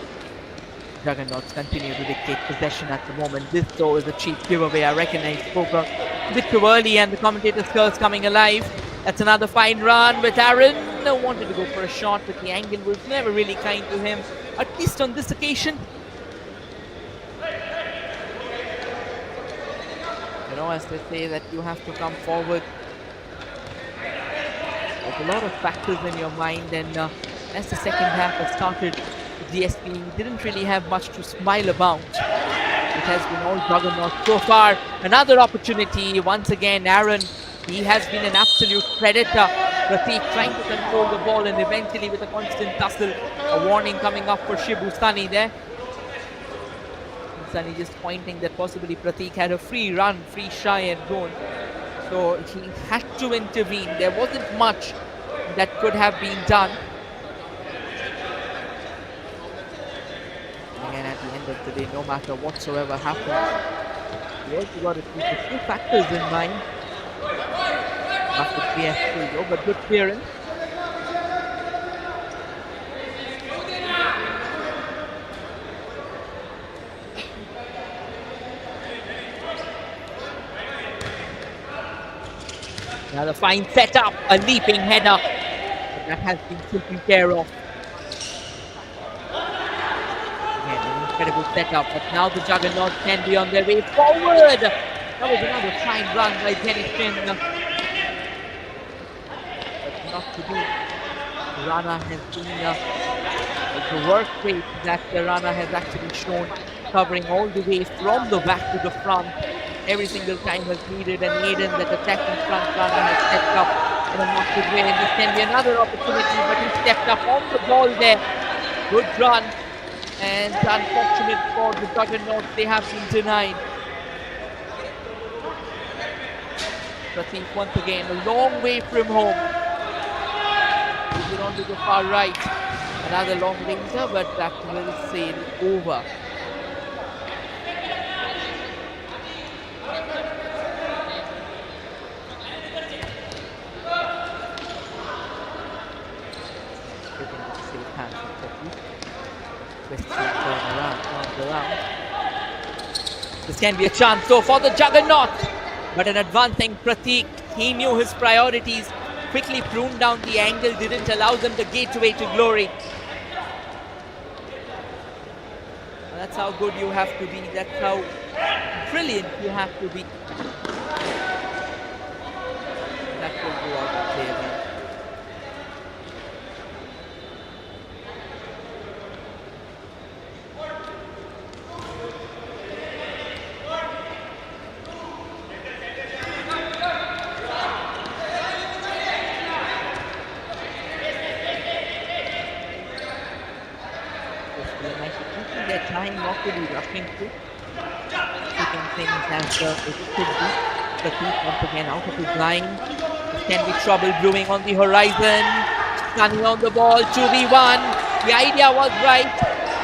Juggernauts continue to dictate possession at the moment. This though is a cheap giveaway. I reckon I spoke a bit too early, and the commentator's curse coming alive. That's another fine run with Aaron. Wanted to go for a shot, but the angle was never really kind to him, at least on this occasion. You know, as they say, that you have to come forward with a lot of factors in your mind, and as the second half has started, GSP didn't really have much to smile about. It has been all Juggernaut so far. Another opportunity, once again Aaron. He has been an absolute predator. Prateek trying to control the ball, and eventually with a constant tussle, a warning coming up for Shibu Sunny there. Sunny just pointing that possibly Prateek had a free run, free shy and goal. So he had to intervene. There wasn't much that could have been done. Again, at the end of the day, no matter whatsoever happens, you also got to keep a few factors in mind. Not the PF though, but good clearance. Another fine setup, a leaping header. But that has been taken care of. Again, an incredible setup, but now the Juggernaut can be on their way forward. That was another fine run by Dennis Chin. But not to be. Rana has been the work rate that Rana has actually shown, covering all the way from the back to the front. Every single time has needed an Aiden that attacking front runner has stepped up in a not good way, and this can be another opportunity, but he stepped up on the ball there. Good run, and unfortunate for the Juggernaut, they have been denied. Pratik once again a long way from home. Moves it on to the far right. Another long ranger, but that will sail over. This can be a chance though for the Juggernaut, but an advancing Pratik, he knew his priorities, quickly pruned down the angle, didn't allow them the gateway to glory. That's how good you have to be, that's how brilliant you have to be. That will go out of play again. They're trying not to be rushing through, keeping things as it should be. Pratik once again out of his line. This can be trouble brewing on the horizon. Sunny on the ball, 2v1. The idea was right.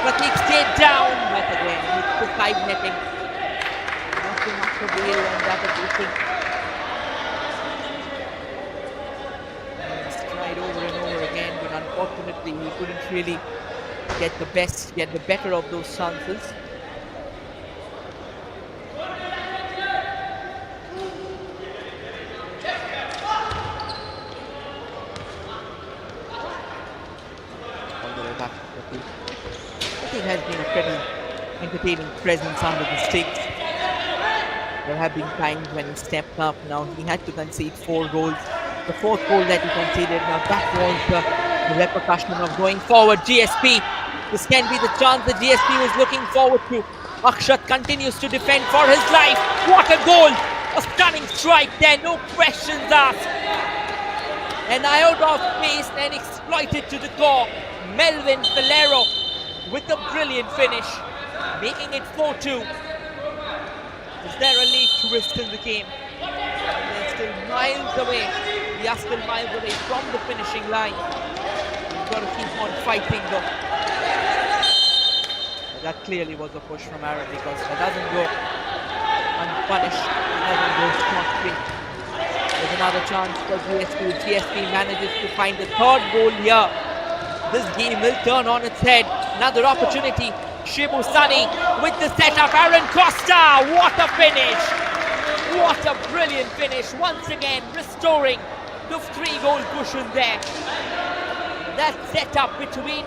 Pratik stayed down, but again, it's the side netting. Not too much of bail on that occasion. He's tried over and over again, but unfortunately, he couldn't really get the better of those chances. All the way back to Pratik. Pratik has been a pretty entertaining presence under the sticks. There have been times when he stepped up. Now he had to concede 4 goals. The 4th goal that he conceded, now that was the repercussion of going forward. GSP. This can be the chance that GSP was looking forward to. Akshat continues to defend for his life. What a goal! A stunning strike there, no questions asked. An iota of pace and exploited to the core. Melvin Valero with a brilliant finish, making it 4-2. Is there a late twist in the game? They're still miles away. We are still miles away from the finishing line. We've got to keep on fighting though. That clearly was a push from Aaron because it doesn't go unpunished. It doesn't go scot-free. There's another chance for GSP. GSP manages to find the 3rd goal here. This game will turn on its head. Another opportunity. Shibu Sunny with the setup. Aaron Costa. What a finish. What a brilliant finish. Once again restoring the 3-goal cushion there. That setup between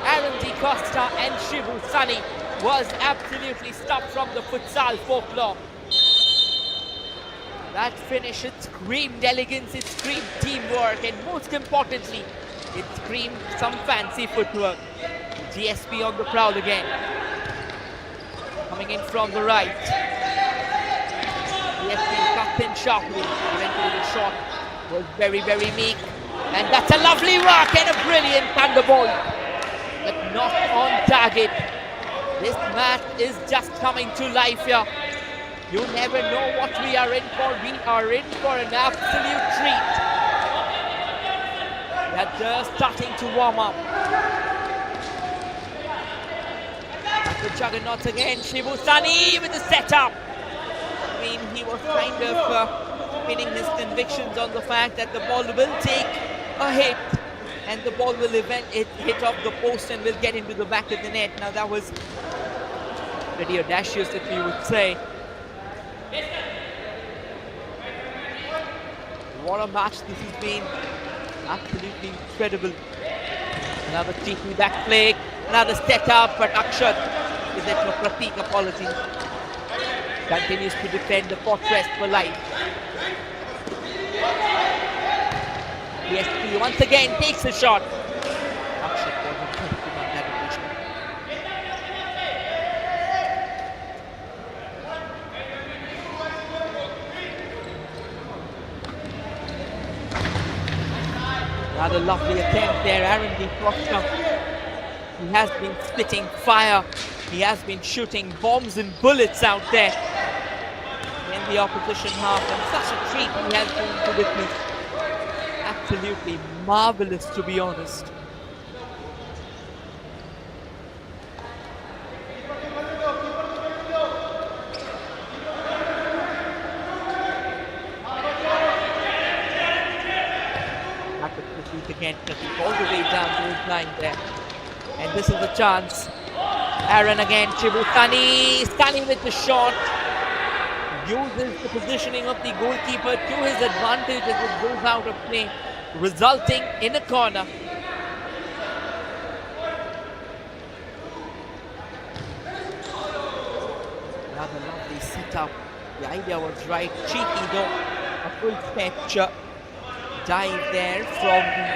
Aaron D. Costa and Shibu Sunny was absolutely stuffed from the futsal folklore. That finish, it screamed elegance, it screamed teamwork, and most importantly, it screamed some fancy footwork. GSP on the prowl again. Coming in from the right. GSP cuts in sharply. Eventually the shot was very, very meek. And that's a lovely work and a brilliant thunderbolt. But not on target. This match is just coming to life here. You never know what we are in for. We are in for an absolute treat. They're just starting to warm up. That's the Juggernaut again. Shibusani with the setup. I mean, he was kind of pinning his convictions on the fact that the ball will take a hit and the ball will hit off the post and will get into the back of the net. Now that was pretty audacious, if you would say. What a match this has been. Absolutely incredible. Another cheeky back flick, another setup, but Akshat is it no Pratik, apologies. Continues to defend the fortress for life. GSP once again takes a shot. Akshat was effective on that occasion. Another lovely attempt there, Aaron D. Costa. He has been spitting fire. He has been shooting bombs and bullets out there in the opposition half, and such a treat he has been to witness. Absolutely marvelous, to be honest. Again, all the way down to his line there. And this is a chance. Aaron again, Shibusani, Sani with the shot. Uses the positioning of the goalkeeper to his advantage as it goes out of play, resulting in a corner. Another lovely setup. The idea was right. Cheeky though. A full fetch dive there from the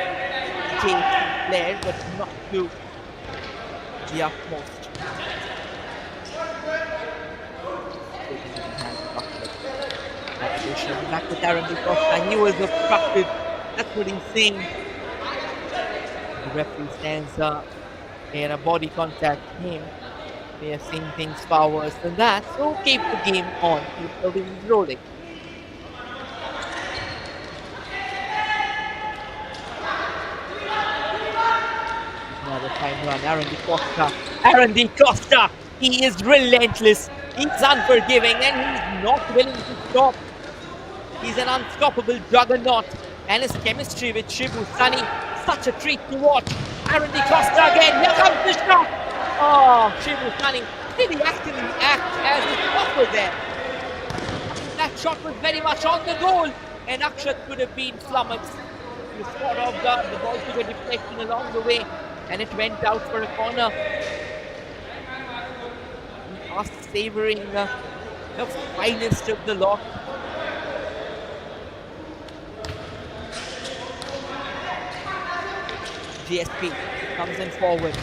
Gsfa player, but not to the utmost. Back with Aaron Costa. He was obstructed. That's what he's saying. The referee stands up in a body contact game. We have seen things far worse than that, so keep the game on. Keep the wheels rolling. Another time run, Aaron D. Costa. Aaron D. Costa, he is relentless, he's unforgiving, and he's not willing to stop. He's an unstoppable juggernaut, and his chemistry with Shibusani, such a treat to watch. Aaron D. Costa again, here comes the shot. Oh, Shibusani, did he actually act as his shot was there? That shot was very much on the goal, and Akshat could have been flummoxed. He was caught off guard, the ball took a deflection along the way, and it went out for a corner. We are savouring the finest of the lot. GSP comes in forward.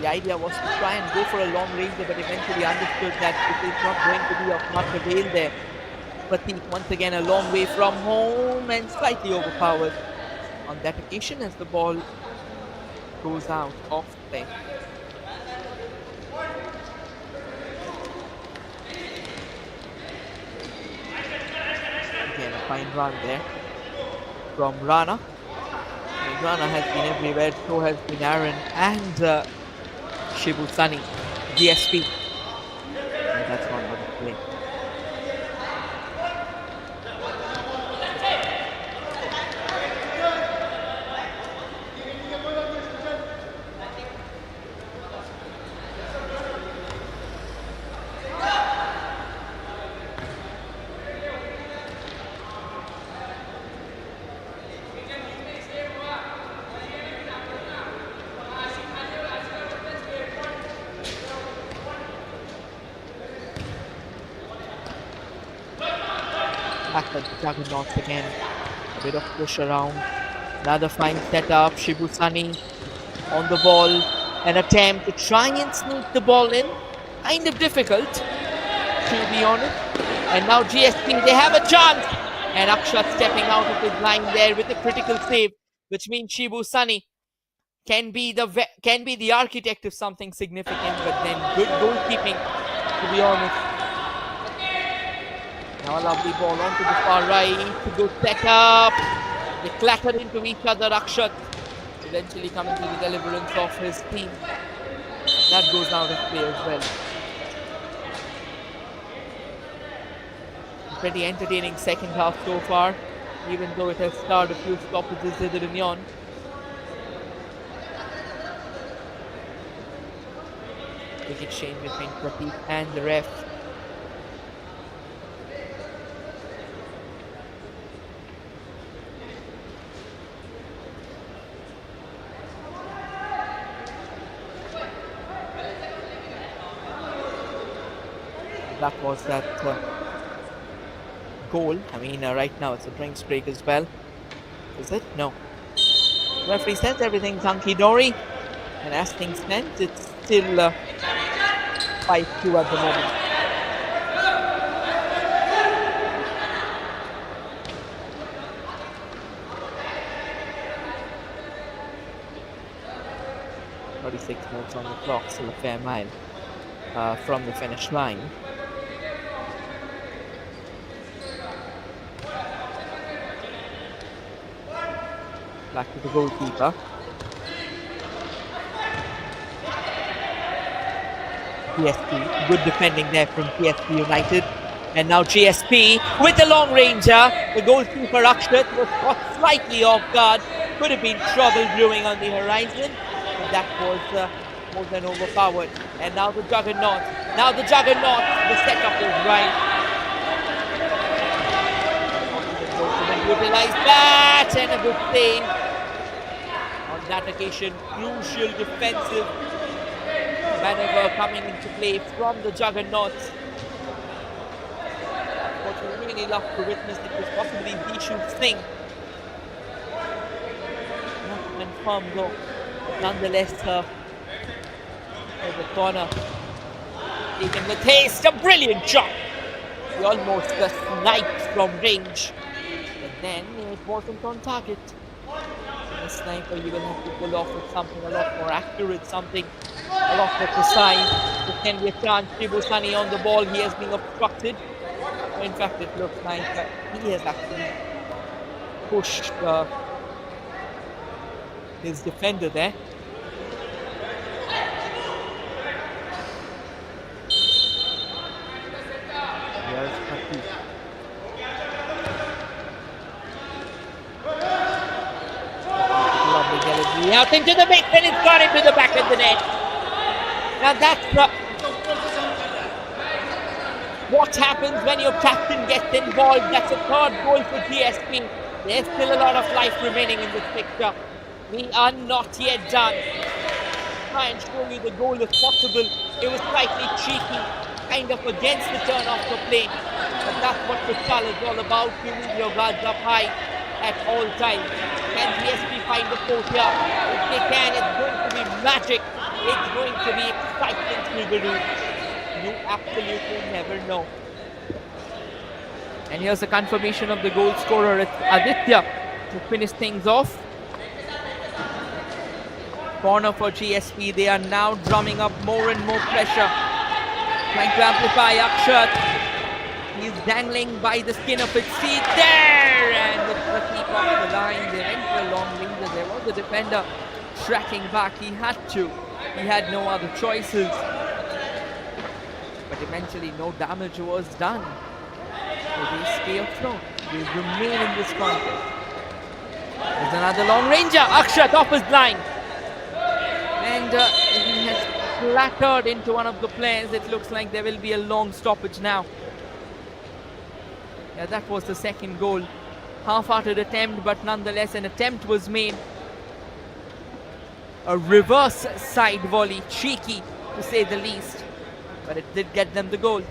The idea was to try and go for a long range, but eventually understood that it is not going to be of much avail there. Pratik once again a long way from home and slightly overpowered on that occasion as the ball goes out off play. Again, a fine run there from Rana. And Rana has been everywhere, so has been Aaron and Shibusani, GSP. And that's not what play. Back at the Juggernaut again. A bit of push around. Another fine setup. Shibusani on the ball. An attempt to try and sneak the ball in. Kind of difficult, to be honest. And now GSP, they have a chance. And Akshat stepping out of his line there with a critical save, which means Shibusani can be the architect of something significant, but then good goalkeeping, to be honest. Now a lovely ball onto the far right. Good setup. They clattered into each other. Akshat eventually coming to the deliverance of his team. That goes out of play as well. Pretty entertaining second half so far, even though it has starred a few stoppages hither and yon. Big exchange between Prateek and the ref. That was that goal. I mean, right now it's a drinks break as well. Is it? No. Referee says everything's hunky-dory. And as things stand, it's still 5-2 at the moment. .36 minutes on the clock, still a fair mile from the finish line. Back to the goalkeeper. GSP, good defending there from GSP United. And now GSP with the long ranger. The goalkeeper Akshat was caught slightly off guard. Could have been trouble brewing on the horizon. But that was more than overpowered. And now the Juggernaut. Now the Juggernaut. The setup is right. Utilize that and a good save. On that occasion, crucial defensive maneuver coming into play from the Juggernaut. What we really love to witness, it was possibly Vishu's thing. Not confirmed though. But nonetheless, the corner taken with haste. A brilliant shot. He almost sniped from range. But then it wasn't on target. A sniper, you will have to pull off with something a lot more accurate, something a lot more precise. There can be a chance. Tribusani on the ball, he has been obstructed. In fact, it looks like he has actually pushed his defender there. Here's Prateek. Lovely delivery out into the mix, and it's got into the back of the net. Now that's what happens when your captain gets involved. That's a third goal for GSP. There's still a lot of life remaining in this picture. We are not yet done. Try and show you the goal if possible. It was slightly cheeky, kind of against the turn of the play. But that's what Futsal is all about. You need your guards up high at all times. Can GSP find the fourth here? If they can, it's going to be magic. It's going to be excitement through the roof. You absolutely never know. And here's the confirmation of the goal scorer. It's Aditya to finish things off. Corner for GSP. They are now drumming up more and more pressure. Trying to amplify Akshat. He's dangling by the skin of his teeth there. And it's Prateek off the line. They went for a long winger. There was a defender tracking back. He had to. He had no other choices. But eventually no damage was done. So they stay afloat. They remain in this contest. There's another long ranger. Akshat off his line. And he has flattered into one of the players. It looks like there will be a long stoppage now. Yeah, that was the second goal. Half-hearted attempt, but nonetheless an attempt was made. A reverse side volley, cheeky to say the least. But it did get them the goal.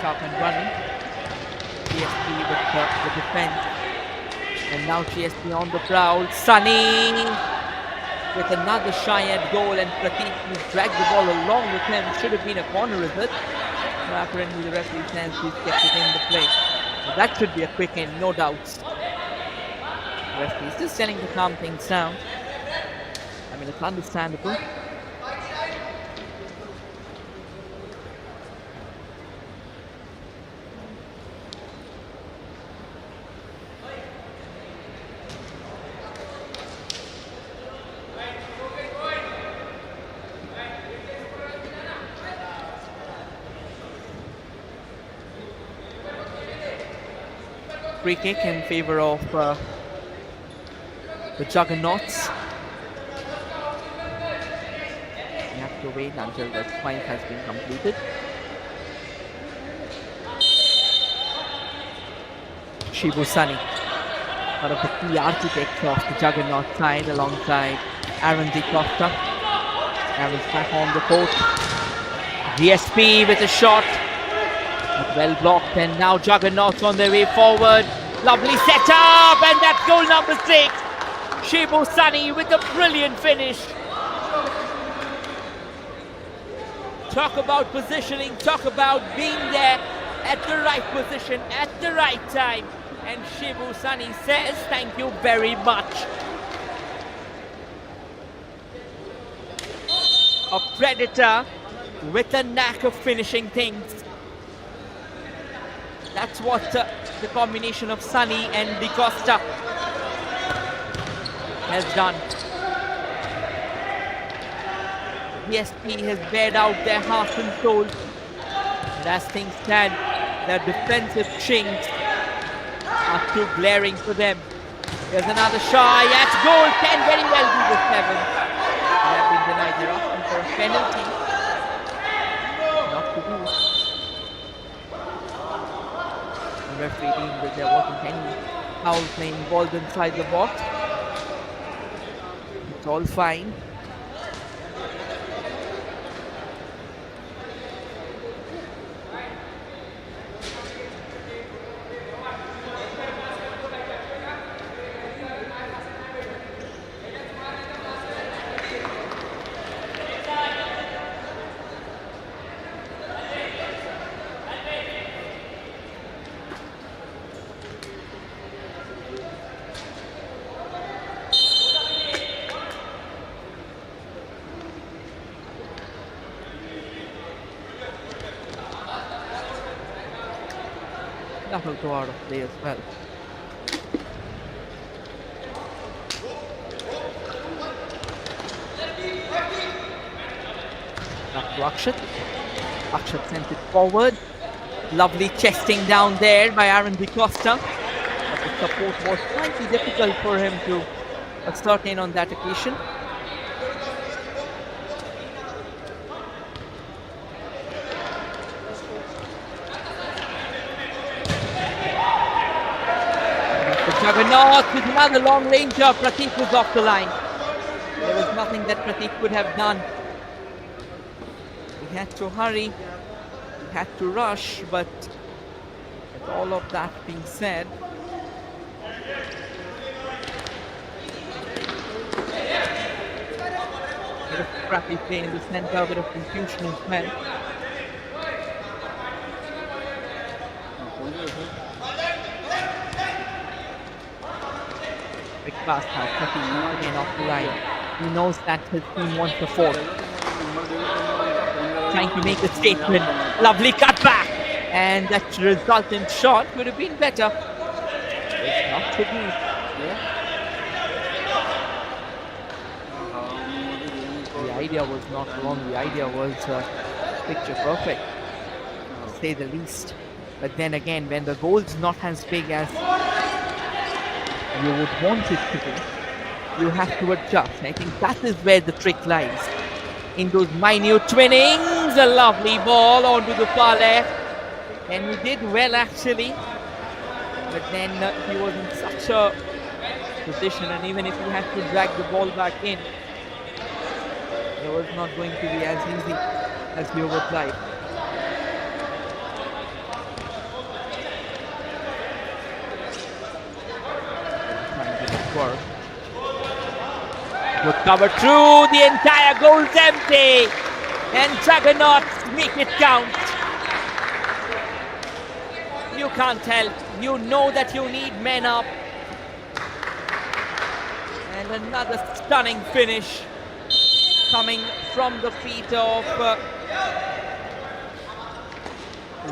Up and running. GSP with the defense. And now GSP on the prowl. Sunny! with another shy at goal, and Prateek, who dragged the ball along with him, should have been a corner, is it? But apparently the referee says he's kept it in the play. So that should be a quick end, no doubts. The referee is just telling to calm things down. I mean, it's understandable. Free kick in favor of the Juggernauts. We have to wait until the point has been completed. Shibu Sunny, one of the key architects of the Juggernaut side, alongside Aaron Di Costa. Aaron's back on the court. GSP with a shot. Well blocked, and now Juggernauts on their way forward. Lovely setup, and that's goal number 6. Shibu Sunny with a brilliant finish. Talk about positioning, talk about being there at the right position, at the right time. And Shibu Sunny says thank you very much. A predator with a knack of finishing things. That's what the combination of Sunny and Di Costa has done. GSP has bared out their heart and soul. And as things stand, their defensive chinks are too glaring for them. There's another shy at goal. Can very well be the 7th. They have been denied. They're asking for a penalty. Not to do. The referee deemed that there wasn't any foul play involved inside the box. It's all fine. That will go out of play as well. Back to Akshat. Akshat sent it forward. Lovely chesting down there by Aaron Di Costa. But the support was slightly difficult for him to ascertain on that occasion. Juggernaut with another long ranger. Prateek was off the line. There was nothing that Prateek could have done. He had to hurry. He had to rush. But with all of that being said, a bit of scrappy play in the center, a bit of confusion as well. Big pass now, Prateek again off the line. He knows that his team wants the fourth. Trying to make a statement. Lovely cutback. And that resultant shot would have been better. It's not to be. The idea was not wrong. The idea was picture perfect, to say the least. But then again, when the goal's not as big as you would want it to be, you have to adjust. I think that is where the trick lies. In those minute twinnings, a lovely ball onto the far left. And he did well actually. But then he was in such a position, and even if he had to drag the ball back in, it was not going to be as easy as we would like. Work. Good cover through, the entire goal's empty, and Juggernaut make it count. You can't help, you know that you need men up. And another stunning finish coming from the feet of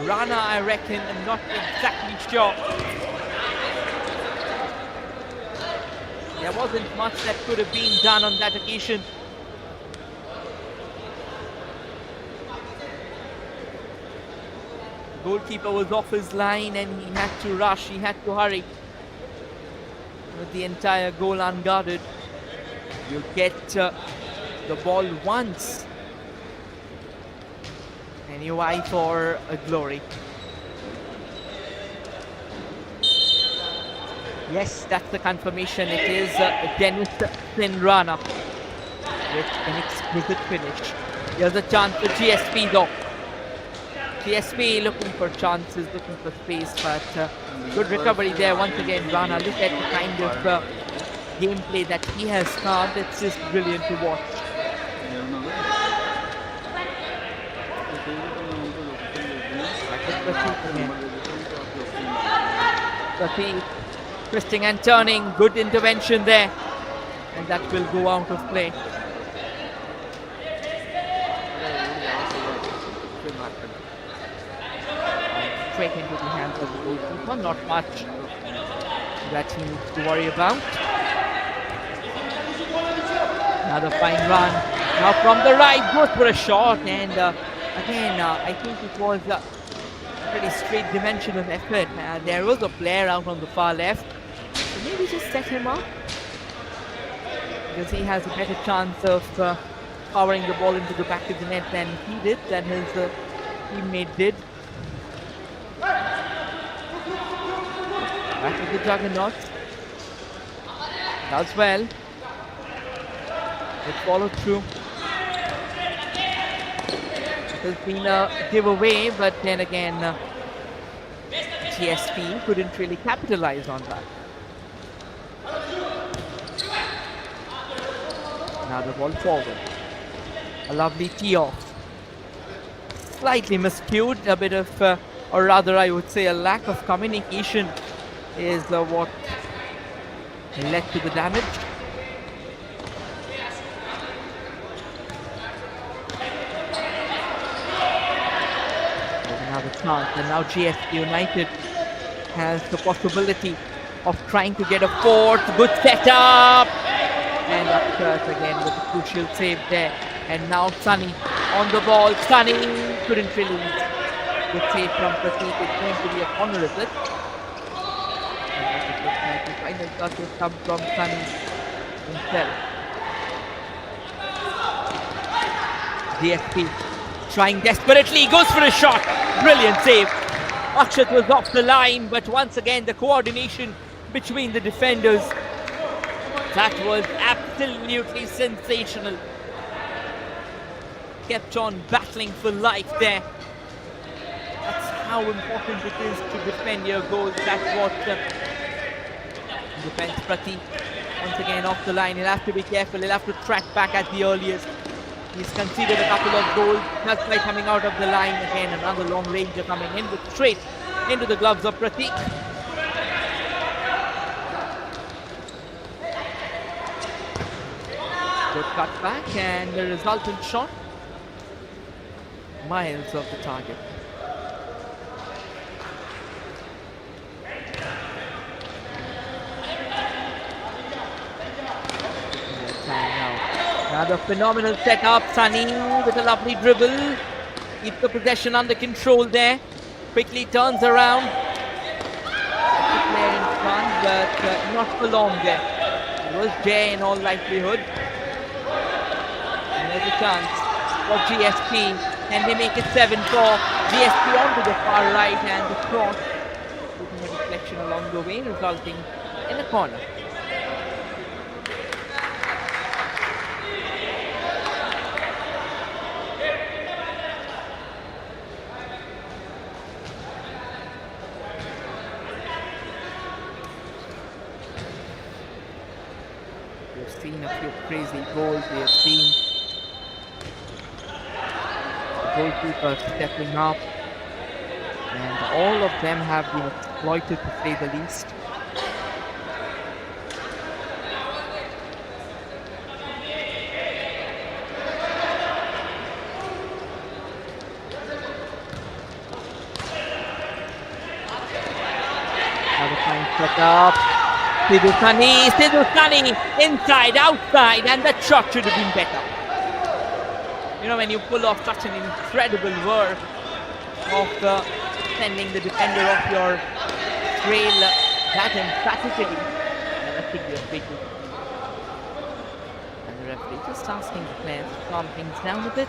Rana, I reckon. I'm not exactly sure. There wasn't much that could have been done on that occasion. Goalkeeper was off his line and he had to rush, he had to hurry. With the entire goal unguarded, you get the ball once and you eye for a glory. Yes, that's the confirmation. It is Dennis Rana with an exquisite finish. Here's a chance for GSP though. GSP looking for chances, looking for space, but good recovery there once again. Rana, look at the kind of gameplay that he has found. It's just brilliant to watch. Pratik twisting and turning, good intervention there, and that will go out of play. Straight into the hands of the goalkeeper, not much that he needs to worry about. Another fine run, now from the right, goes for a shot, and again, I think it was a pretty straight dimension of effort. There was a player out on the far left, so maybe just set him up, because he has a better chance of powering the ball into the back of the net than he did, than his teammate did. Back to the Juggernaut. Does well. It followed through. It has been a giveaway, but then again, GSP couldn't really capitalize on that. Now the ball forward. A lovely tee off. Slightly miscued, a bit of, or rather I would say a lack of communication is what led to the damage. There's another chance, and now GSP United has the possibility of trying to get a fourth. Good setup, and Upchurch again with a crucial save there. And now Sunny on the ball. Sunny couldn't release. Good save from Pratik. It's going to be a corner, is it? The final touches come from Sunny himself. GSP trying desperately, goes for a shot. Brilliant save. Akshat was off the line, but once again the coordination between the defenders, that was absolutely sensational. Kept on battling for life there. That's how important it is to defend your goals. That's what defense. Pratik once again off the line. He'll have to be careful. He'll have to track back at the earliest. He's conceded a couple of goals just by coming out of the line. Again, another long ranger coming in with straight into the gloves of Pratik. Good cut back, and the resultant shot miles of the target. Another phenomenal setup. Sunny with a lovely dribble. Keeps the possession under control there. Quickly turns around. The player in front, but not for long there. It was Jay in all likelihood. And there's a chance for GSP. And they make it 7-4. GSP onto the far right, and the cross taking a deflection along the way, resulting in a corner. seen a few crazy goals. We have seen the goalkeeper stepping up, and all of them have been exploited to say the least. Another time set up. Sidhu inside, outside, and that shot should have been better. You know, when you pull off such an incredible work of sending the defender off your trail that emphatically, that should be a free kick. And the referee just asking the players to calm things down a bit.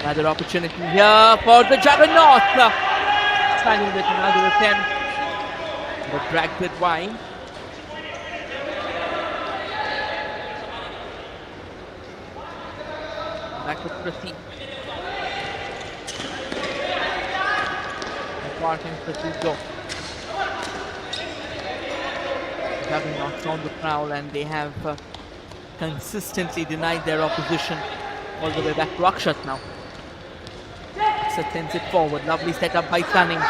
Another opportunity here for the Juggernaut. Standing with another attempt, but dragged it wide. Back to proceed. Parking proceed go. Juggernauts on the prowl, and they have consistently denied their opposition all the way back to Akshat now. Sends it forward. Lovely setup by Stunning.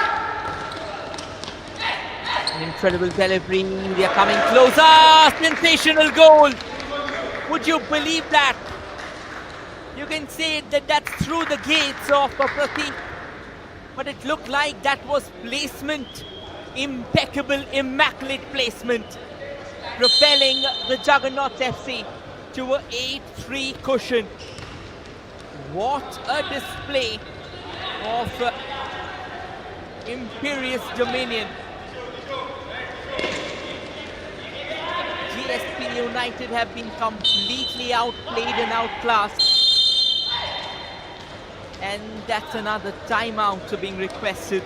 An incredible delivery. They are coming closer. Sensational goal. Would you believe that? You can say that that's through the gates of Pratik, but it looked like that was placement. Impeccable, immaculate placement. Propelling the Juggernaut FC to a 8-3 cushion. What a display of imperious dominion. GSP United have been completely outplayed and outclassed, and that's another timeout being requested.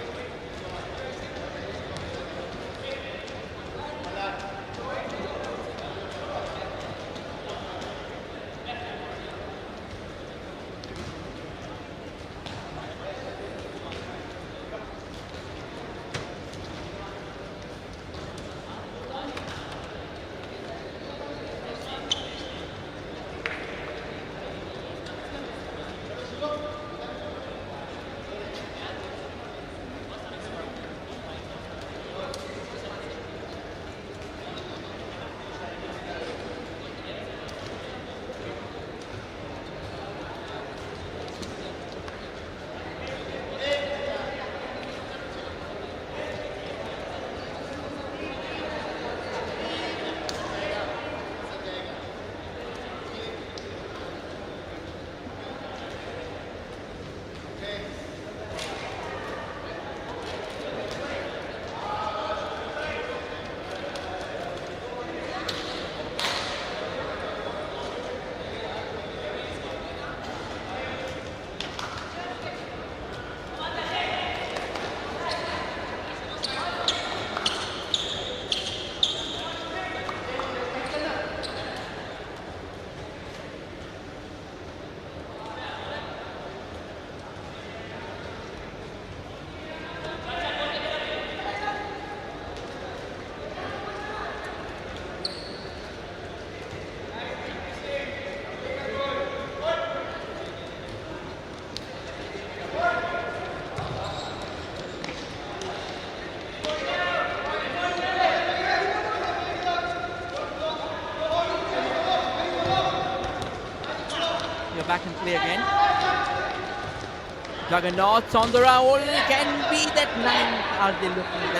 Back and play again. Juggernauts on the roll. Can be that 9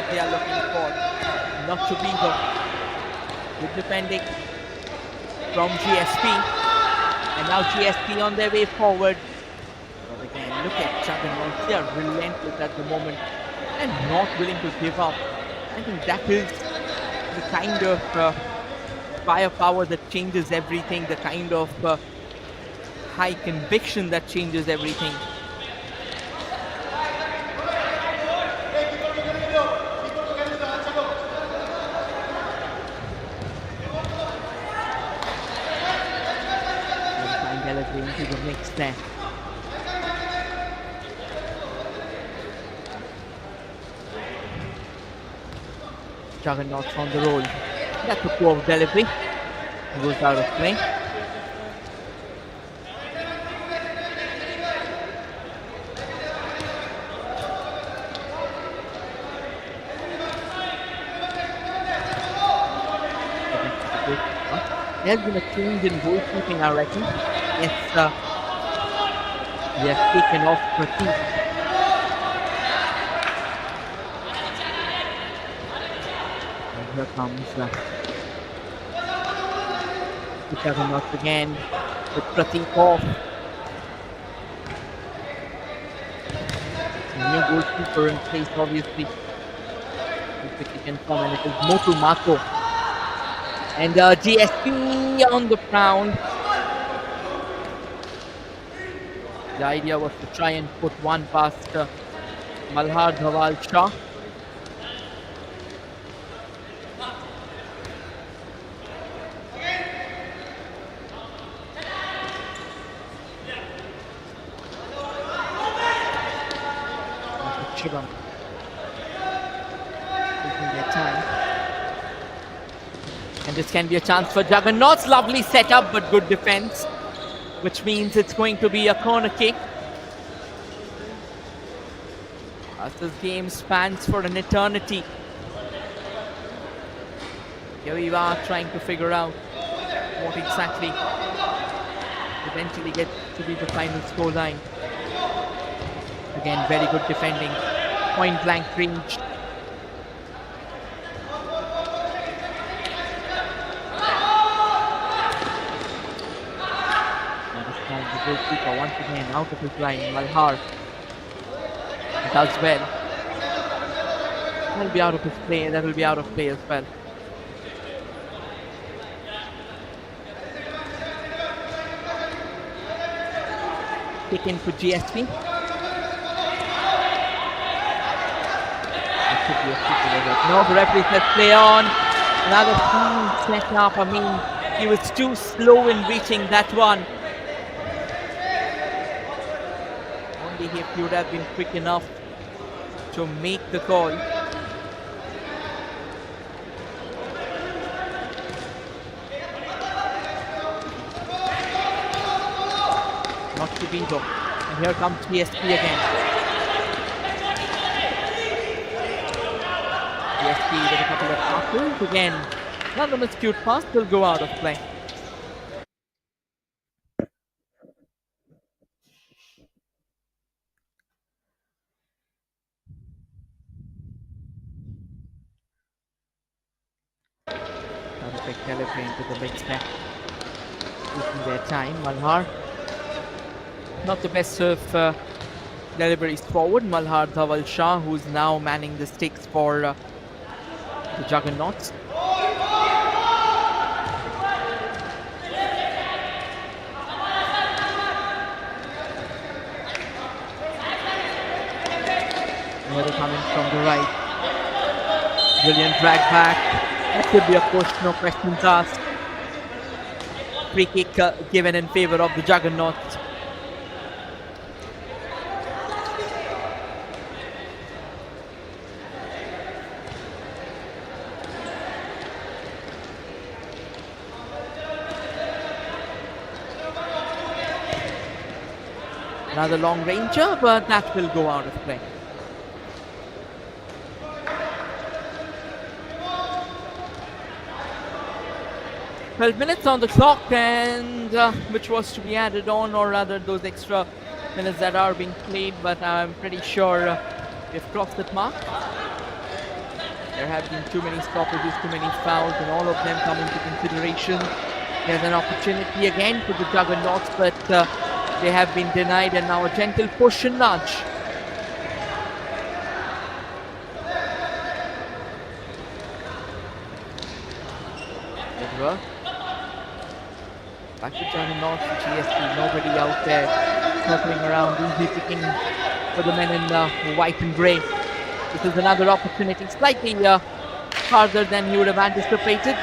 they are looking for. Not to be though. Good defending from GSP. And now GSP on their way forward. But again, Look at Juggernaut. They are relentless at the moment and not willing to give up. I think that is the kind of firepower that changes everything, the kind of high conviction that changes everything. Into the mix there. Juggernaut's on the roll. That's a poor delivery. He goes out of play. There's been a change in goalkeeping, I reckon. Yes, they have taken off Pratik. And here comes the Juggernaut again with Pratik off. A new goalkeeper in place, obviously. If we can come, and it is Motu Mako. And GSP on the ground. The idea was to try and put one past Malhar Dhawal Shah. Shivam taking their time. And this can be a chance for Juggernaut's lovely setup, but good defense, which means it's going to be a corner kick. As this game spans for an eternity. Here we are trying to figure out what exactly eventually gets to be the final scoreline. Again, very good defending, point blank range. The goalkeeper once again out of his line. Malhar does well. That'll be out of his play. That will be out of play as well. Kick in for GSP. No, the referee says play on. Another clean set up. I mean, he was too slow in reaching that one. If he would have been quick enough to make the call. Not to be though. And here comes GSP again. GSP with a couple of passes again. Another miscued pass will go out of play. Delivery into the mix there. Taking their time. Malhar. Not the best of deliveries forward. Malhar Dhawal Shah, who's now manning the sticks for the Juggernauts. Another coming from the right. Brilliant drag back. That could be a push, no questions asked. Free kick given in favor of the Juggernauts. Another long ranger, but that will go out of play. 12 minutes on the clock, and which was to be added on, or rather those extra minutes that are being played, but I'm pretty sure we've crossed that mark. There have been too many stoppages, too many fouls, and all of them come into consideration. There's an opportunity again for the Juggernauts, but They have been denied, and now a gentle push and nudge. Back to Juggernaut for GSP. Nobody out there circling around, easy picking for the men in white and grey. This is another opportunity, slightly farther than he would have anticipated.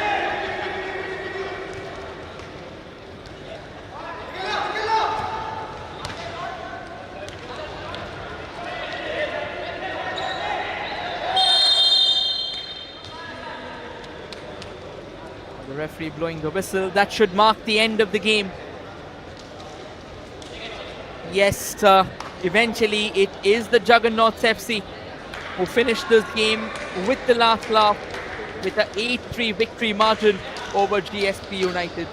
The referee blowing the whistle. That should mark the end of the game. Yes, eventually it is the Juggernauts FC who finished this game with the last laugh with an 8-3 victory margin over GSP United.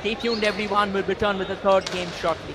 Stay tuned everyone, we'll return with the third game shortly.